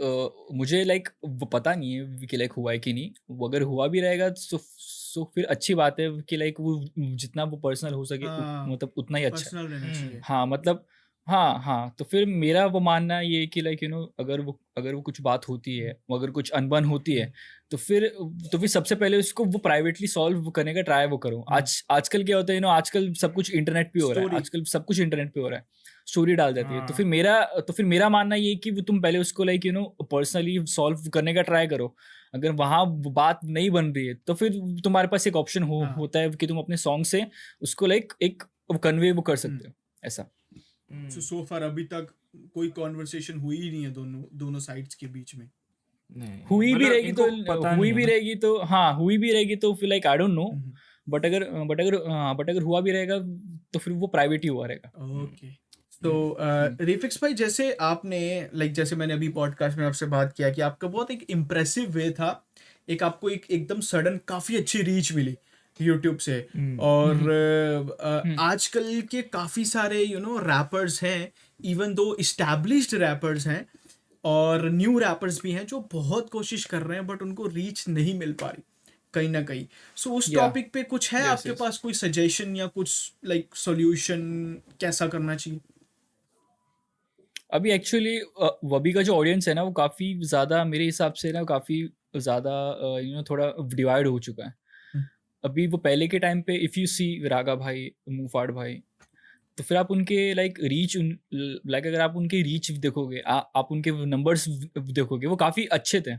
मुझे लाइक वो पता नहीं है कि लाइक हुआ है कि नहीं। वो अगर हुआ भी रहेगा तो फिर अच्छी बात है कि लाइक वो जितना वो पर्सनल हो सके हाँ, मतलब उतना ही अच्छा है। पर्सनल रहना चाहिए। हाँ मतलब हाँ तो फिर मेरा वो मानना ये है कि लाइक अगर वो कुछ बात होती है, वो अगर कुछ अनबन होती है, तो फिर सबसे पहले उसको वो प्राइवेटली सॉल्व करने का ट्राई वो करो। आजकल क्या होता है आजकल सब कुछ इंटरनेट पे हो रहा है, Story. आजकल सब कुछ इंटरनेट पे हो रहा है, स्टोरी डाल देती है। हाँ। तो फिर मेरा मानना ये है कि वो तुम पहले उसको लाइक पर्सनली सॉल्व करने का ट्राई करो। अगर वहाँ वो बात नहीं बन रही है तो फिर तुम्हारे पास एक ऑप्शन हाँ। होता है कि तुम अपने सॉन्ग से उसको लाइक एक कन्वे वो कर सकते हो ऐसा। सो फार अभी तक कोई कॉन्वर्सेशन हुई ही नहीं है दोनों साइड्स के बीच में? नहीं, हुई भी मतलब रहेगी तो इनको पता नहीं हुई भी रहेगी तो फिर like I don't know. But अगर हुआ भी रहेगा तो फिर वो प्राइवेट ही हुआ रहेगा। ओके। तो रिफिक्स भाई, जैसे आपने जैसे मैंने अभी पॉडकास्ट में आपसे बात किया कि आपका बहुत एक इम्प्रेसिव वे था, एक आपको एकदम सडन काफी अच्छी रीच मिली यूट्यूब से। और आजकल के काफी सारे रैपर्स हैं, इवन दो इस्टेब्लिश्ड रैपर्स हैं और न्यू रैपर्स भी हैं जो बहुत कोशिश कर रहे हैं, बट उनको रीच नहीं मिल पा रही कहीं ना कहीं। सो उस टॉपिक पे कुछ है आपके पास कोई सजेशन या कुछ सॉल्यूशन, कैसा करना चाहिए? अभी एक्चुअली वबी का जो ऑडियंस है ना वो काफ़ी ज़्यादा मेरे हिसाब से ना काफ़ी ज़्यादा थोड़ा डिवाइड हो चुका है। अभी वो पहले के टाइम पे इफ़ यू सी रागा भाई, मुफाड़ भाई, तो फिर आप उनके अगर आप उनके रीच देखोगे, आप उनके नंबर्स देखोगे, वो काफ़ी अच्छे थे।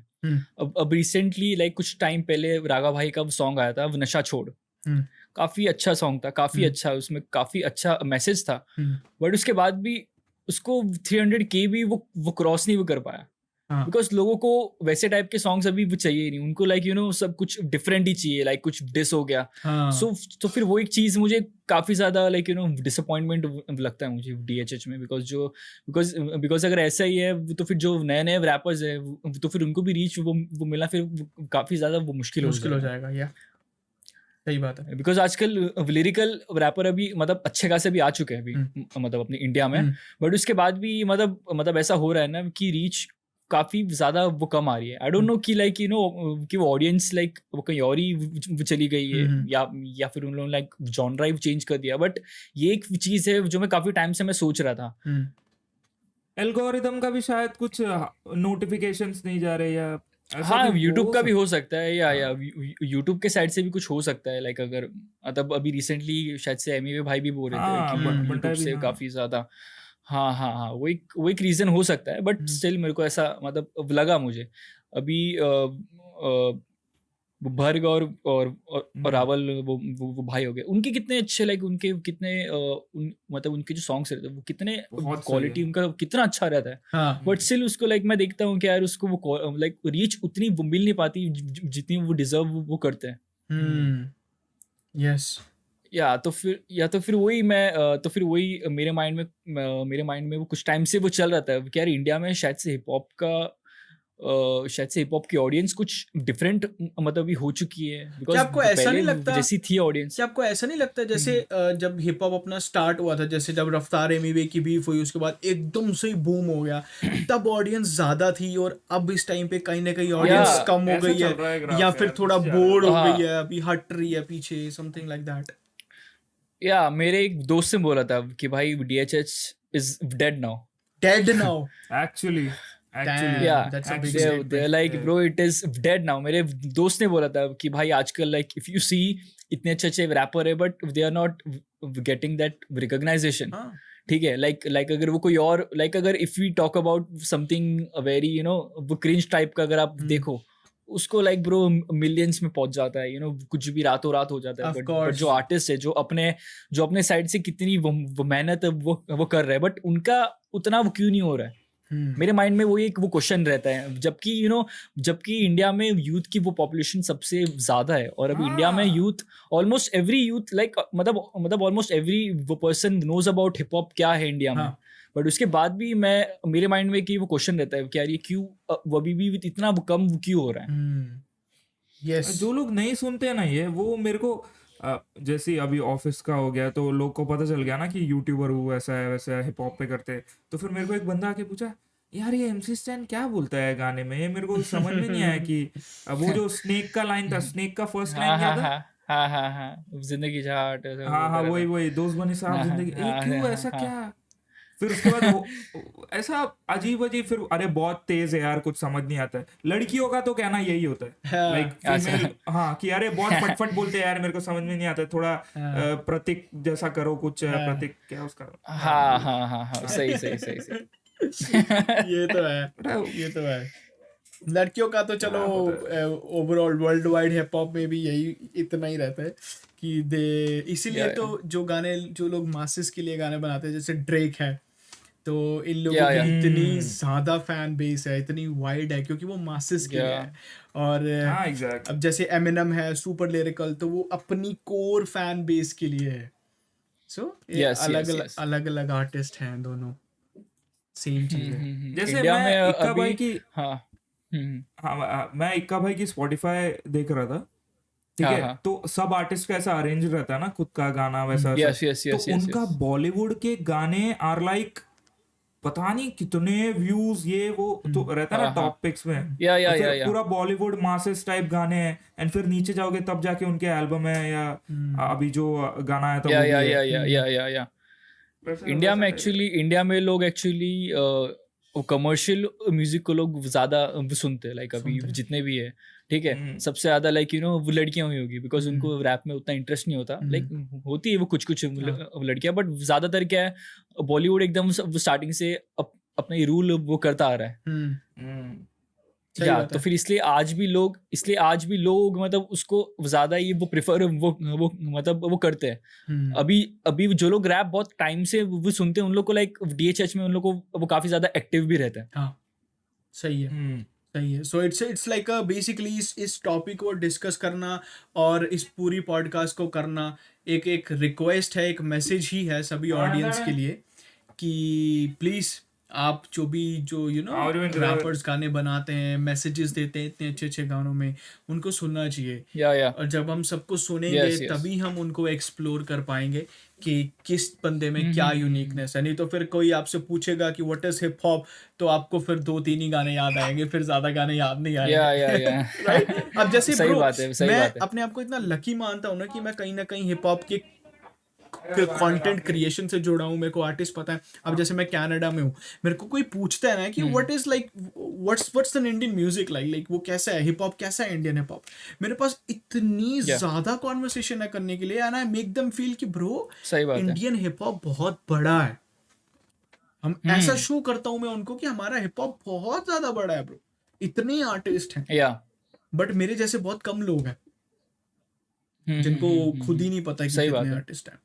अब रिसेंटली कुछ टाइम पहले रागा भाई का सॉन्ग आया था, वो नशा छोड़, काफ़ी अच्छा सॉन्ग था, काफ़ी अच्छा, उसमें काफ़ी अच्छा मैसेज था। बट उसके बाद भी उसको 300K भी वो क्रॉस नहीं वो कर पाया, बिकॉज लोगों को वैसे टाइप के सॉन्ग्स अभी वो चाहिए नहीं उनको, सब कुछ डिफरेंट ही चाहिए, कुछ डिस हो गया। तो फिर वो एक चीज़ मुझे काफ़ी ज़्यादा डिसअपॉइंटमेंट लगता है मुझे DHH में, बिकॉज अगर ऐसा ही है तो फिर जो नए नए रैपर्स है तो फिर उनको भी रीच वो मिलना फिर काफ़ी ज़्यादा वो मुश्किल हो जाएगा। या सही बात है, बिकॉज आजकल लिरिकल रैपर अभी मतलब अच्छे खासे भी आ चुके हैं अभी मतलब अपने इंडिया में, बट उसके बाद भी मतलब ऐसा हो रहा है ना कि रीच काफी ज्यादा वो कम आ रही है। आई डोंट नो कि कि वो ऑडियंस वो कहीं और ही चली गई है या फिर उन लोगों ने जॉनरा ही चेंज कर दिया। बट ये एक चीज है जो मैं काफी टाइम से मैं सोच रहा था। एल्गोरिदम का भी शायद कुछ नोटिफिकेशंस नहीं जा रहे, या हाँ यूट्यूब का भी हो सकता है, या यूट्यूब के साइड से भी कुछ हो सकता है। अगर मतलब अभी रिसेंटली शायद से एमी भाई भी बोल रहे थे कि यूट्यूब से काफी ज्यादा हाँ वो एक रीजन हो सकता है। बट स्टिल मेरे को ऐसा मतलब लगा मुझे अभी भर्ग और रावल वो भाई हो गए, उनके कितने अच्छे उनके कितने मतलब उनके जो सॉन्ग्स रहते हैं वो कितने क्वालिटी उनका कितना अच्छा रहता है। बट स्टिल उसको मैं देखता हूँ कि यार उसको वो रीच उतनी वो मिल नहीं पाती जितनी वो डिजर्व वो करते हैं। यस तो फिर वही मेरे माइंड में वो कुछ टाइम से वो चल रहा था कि यार इंडिया में शायद से हिप हॉप की ऑडियंस कुछ डिफरेंट मतलब भी हो चुकी है। क्या आपको ऐसा नहीं लगता जैसी थी ऑडियंस? क्या आपको ऐसा नहीं लगता जैसे जब हिप हॉप अपना स्टार्ट हुआ था, जैसे जब रफ्तार एमिवे की बीफ हुई उसके बाद एकदम से ही बूम हो गया, तब ऑडियंस ज्यादा थी, और अब इस टाइम पे कहीं ना कहीं ऑडियंस कम हो गई है या फिर थोड़ा बोर्ड हो गई है, अभी हट रही है पीछे, समथिंग लाइक दैट? मेरे एक दोस्त ने बोला था कि भाई DHH is dead now. Actually, yeah, they're like bro it is dead now. मेरे दोस्त ने बोला था कि भाई आजकल if you see इतने अच्छे रैपर है but they are not getting that recognition. ठीक है, अगर वो कोई और अगर if we talk about something very वो cringe type का अगर आप देखो उसको ब्रो मिलियंस में पहुंच जाता है, कुछ भी रातों रात हो जाता है। बट जो आर्टिस्ट है जो अपने साइड से कितनी वो मेहनत वो कर रहे हैं, बट उनका उतना वो क्यों नहीं हो रहा है? मेरे माइंड में वो एक वो क्वेश्चन रहता है, जबकि जबकि इंडिया में यूथ की वो पॉपुलेशन सबसे ज्यादा है, और अभी इंडिया में youth almost every youth like मतलब ऑलमोस्ट एवरी वो person knows about hip hop क्या है इंडिया में। बट उसके बाद भी मेरे माइंड में कि वो क्वेश्चन रहता है कि यार ये क्यों वो अभी भी इतना कम क्यों हो रहा है। यस, जो लोग नहीं सुनते हैं ना ये, वो मेरे को जैसे अभी ऑफिस का हो गया तो लोग को पता चल गया ना कि यूट्यूबर वो ऐसा है वैसा है, हिप हॉप पे करते हैं। तो फिर मेरे को एक बंदा आके पूछा, यार ये MC स्टैन क्या बोलता है गाने में, ये मेरे को समझ में नहीं आया कि वो जो स्नेक का लाइन था, स्नेक का फर्स्ट लाइन क्या था? हाँ, जिंदगी झाट हाँ वही दोस्त बनी साहब जिंदगी, ये क्यों ऐसा क्या? फिर उसके बाद ऐसा अजीब अजीब, फिर अरे बहुत तेज है यार, कुछ समझ नहीं आता है। लड़कियों का तो कहना यही होता है, लाइक फीमेल, हाँ कि अरे बहुत फटफट बोलते हैं यार, मेरे को समझ में नहीं आता है, थोड़ा प्रतीक जैसा करो कुछ, प्रतीक क्या उसका, हाँ, सही ये तो है। लड़कियों का तो चलो overall world wide hip hop में भी यही इतना ही रहता है कि इसीलिए तो जो गाने जो लोग मासेस के लिए गाने बनाते हैं, जैसे ड्रेक है, तो इन लोगों की इतनी ज्यादा फैन बेस है, इतनी वाइड है, क्योंकि वो मासेस के लिए है। और अब जैसे एमिनम है, सुपर लिरिकल, तो वो अपनी कोर फैन बेस के लिए है। सो अलग अलग आर्टिस्ट हैं दोनों, सेम चीज है। जैसे मैं इक्का भाई की मैं इक्का भाई की स्पॉटिफाई देख रहा था, ठीक है, तो सब आर्टिस्ट का ऐसा अरेंज रहता है ना, खुद का गाना वैसा, तो उनका बॉलीवुड के गाने आर लाइक पता नहीं कितने व्यूज, ये वो तो रहता है ना टॉप पिक्स में, फिर पूरा बॉलीवुड मासेस टाइप गाने हैं, एंड फिर नीचे जाओगे तब जाके उनके एल्बम है, या अभी जो गाना आया था इंडिया में लोग एक्चुअली वो कमर्शियल म्यूजिक को लोग ज्यादा सुनते हैं, लाइक अभी जितने भी है, ठीक है, सबसे ज्यादा लाइक वो लड़कियां हुई होगी, बिकॉज उनको रैप में उतना इंटरेस्ट नहीं होता, लाइक होती है वो कुछ लड़कियां, बट ज्यादातर क्या है, बॉलीवुड एकदम स्टार्टिंग से अपना रूल वो करता आ रहा है। तो फिर इसलिए आज भी लोग मतलब उसको ज्यादा ही वो प्रेफर वो मतलब वो करते हैं। अभी जो लोग रैप बहुत टाइम से वो सुनते हैं, उन लोग को लाइक DHH में उन लोग को वो काफी ज्यादा एक्टिव भी रहते हैं। हाँ, सही है। सो इट्स लाइक बेसिकली इस टॉपिक को डिस्कस करना और इस पूरी पॉडकास्ट को करना एक रिक्वेस्ट है, एक मैसेज ही है सभी ऑडियंस के लिए कि प्लीज आप जो रैपर्स गाने बनाते हैं, मैसेजेस देते हैं इतने अच्छे अच्छे गानों में, उनको सुनना चाहिए। और जब हम सबको सुनेंगे तभी हम उनको एक्सप्लोर कर पाएंगे कि किस बंदे में क्या यूनिकनेस है। नहीं तो फिर कोई आपसे पूछेगा कि व्हाट इज हिप हॉप, तो आपको फिर 2-3 ही गाने याद आएंगे, फिर ज्यादा गाने याद नहीं आएंगे। राइट? अब जैसे सही बात है। मैं अपने आप को इतना लकी मानता हूँ ना कि मैं कहीं ना कहीं हिप हॉप के कंटेंट क्रिएशन से जुड़ा हूँ, मेरे को आर्टिस्ट पता है। अब जैसे मैं कनाडा में हूँ, मेरे को कोई पूछता है ना कि what's an Indian music like वो कैसा है, हिप हॉप कैसा है, इंडियन हिप हॉप, मेरे पास इतनी ज्यादा कॉन्वर्सेशन है करने के लिए, and I make them feel कि ब्रो इंडियन हिप हॉप बहुत बड़ा है। हम ऐसा शो करता हूँ मैं उनको कि हमारा हिप हॉप बहुत ज्यादा बड़ा है ब्रो, इतने आर्टिस्ट हैं, बट मेरे जैसे बहुत कम लोग हैं जिनको खुद ही नहीं पता कि कितने आर्टिस्ट हैं।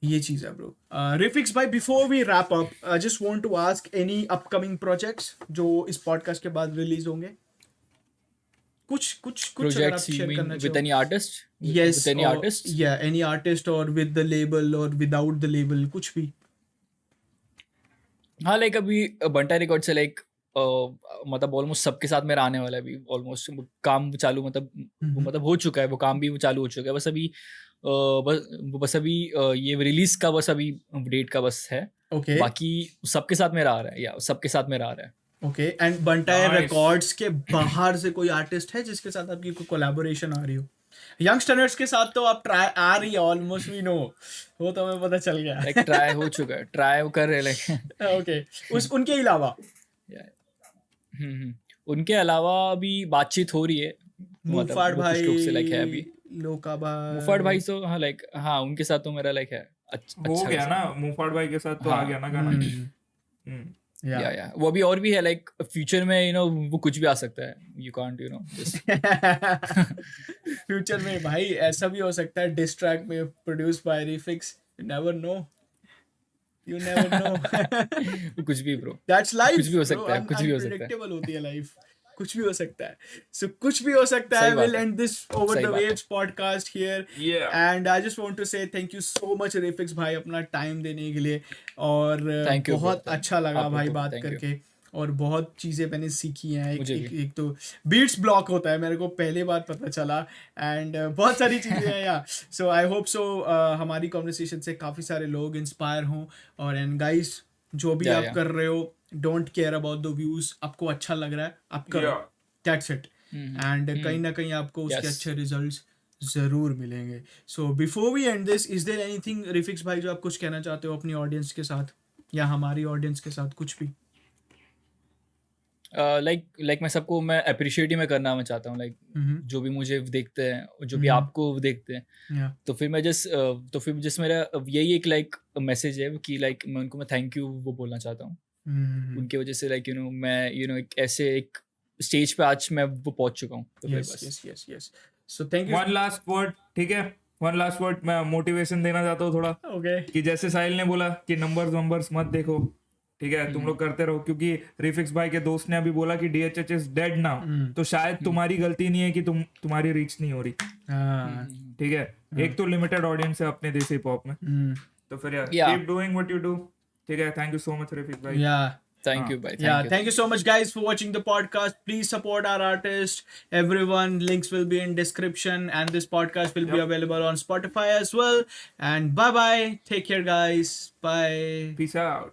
ये चीज है ब्रो। रिफिक्स भाई, before we wrap up, I just want to ask any upcoming projects जो इस पॉडकास्ट के बाद रिलीज होंगे, कुछ अगर आप शेयर करना चाहो। With any artist? Yes, with any artist? Yeah, any artist or with the label or without the label, कुछ भी। हाँ, लाइक अभी बंटा रिकॉर्ड से लाइक मतलब ऑलमोस्ट सबके साथ मेरा आने वाला है अभी, ऑलमोस्ट काम चालू मतलब हो चुका है, वो काम भी चालू हो चुका है, बस अभी ये रिलीज का बस अभी डेट का बस है। बाकी सबके साथ मेरा आ रहा है, या सबके साथ मेरा आ रहा है। ओके, एंड बंटायर रिकॉर्ड्स के बाहर से कोई आर्टिस्ट है जिसके साथ आपकी कोई कोलैबोरेशन आ रही हो? यंगस्टर्स के साथ तो आप ट्राई आ रही है, ऑलमोस्ट वी नो, वो तो हमें पता चल गया। लाइक ट्राई हो चुका है, ट्राई कर रहे हैं। ओके, उनके अलावा उनके अलावा अभी बातचीत हो रही है, मुफाड़ भाई से लाइक है अभी, मुफाड़ भाई तो हाँ लाइक हाँ उनके साथ तो मेरा लाइक है हो गया ना, मुफाड़ भाई के साथ तो आ गया ना गाना। या वो भी और भी है, लाइक फ्यूचर में वो कुछ भी आ सकता है, यू कांट फ्यूचर में भाई ऐसा भी हो सकता है, डिस ट्रैक में produce by refix, you never know. You never know. कुछ भी ब्रो, That's life. कुछ भी हो bro. सकता है, कुछ भी हो सकता है। Unpredictable होती है life. कुछ भी हो सकता है. So कुछ भी हो सकता है. सही बात We'll है। end this over सही the बात है। waves podcast here. Yeah. And I just want to say thank you so much Refix भाई अपना टाइम देने के लिए और Thank you, bro. बहुत अच्छा लगा आप भाई लोगों को बात thank you. करके और बहुत चीज़ें मैंने सीखी हैं मुझे भी। एक तो बीट्स ब्लॉक होता है मेरे को पहले बार पता चला एंड बहुत सारी चीज़ें हैं या सो आई होप सो हमारी कॉन्वर्सेशन से काफ़ी सारे लोग इंस्पायर हों और एंड गाइस जो भी Yeah, आप yeah. कर रहे हो don't care about the views आपको अच्छा लग रहा है आप करो Yeah. दैट्स इट एंड कहीं ना कहीं आपको उसके Yes. अच्छे रिजल्ट्स ज़रूर मिलेंगे so before we end this is there anything Refix भाई जो आप कुछ कहना चाहते हो अपनी ऑडियंस के साथ या हमारी ऑडियंस के साथ कुछ भी लाइक मैं सबको मैं अप्रिशिएट ही मैं करना मैं चाहता हूँ लाइक जो भी मुझे देखते हैं जो भी आपको देखते हैं या तो फिर मैं जस्ट मेरा यही एक लाइक मैसेज है कि लाइक मैं उनको मैं थैंक यू वो बोलना चाहता हूँ उनकी वजह से लाइक मैं एक ऐसे एक स्टेज पे आज मैं वो पहुंच चुका हूँ तो फिर बस yes so thank you one last word, ठीक है, वन लास्ट वर्ड मैं मोटिवेशन देना चाहता हूँ थोड़ा, okay कि जैसे साहिल ने बोला कि नंबर्स मत देखो, ठीक है, तुम लोग करते रहो, क्योंकि रिफिक्स भाई के दोस्त ने अभी बोला कि DHH इज डेड नाउ, तो शायद तुम्हारी गलती नहीं है कि तुम्हारी रीच नहीं हो रही, हाँ ठीक है, एक तो लिमिटेड ऑडियंस है अपने देसी पॉप में, तो फिर यार Yeah. Keep doing what you do, ठीक है, thank you so much refix भाई। yeah थैंक यू भाई yeah thank you so much guys for watching the podcast please support our artist everyone links will be in description and this podcast will be available on Spotify as well and bye bye take care guys bye Peace out.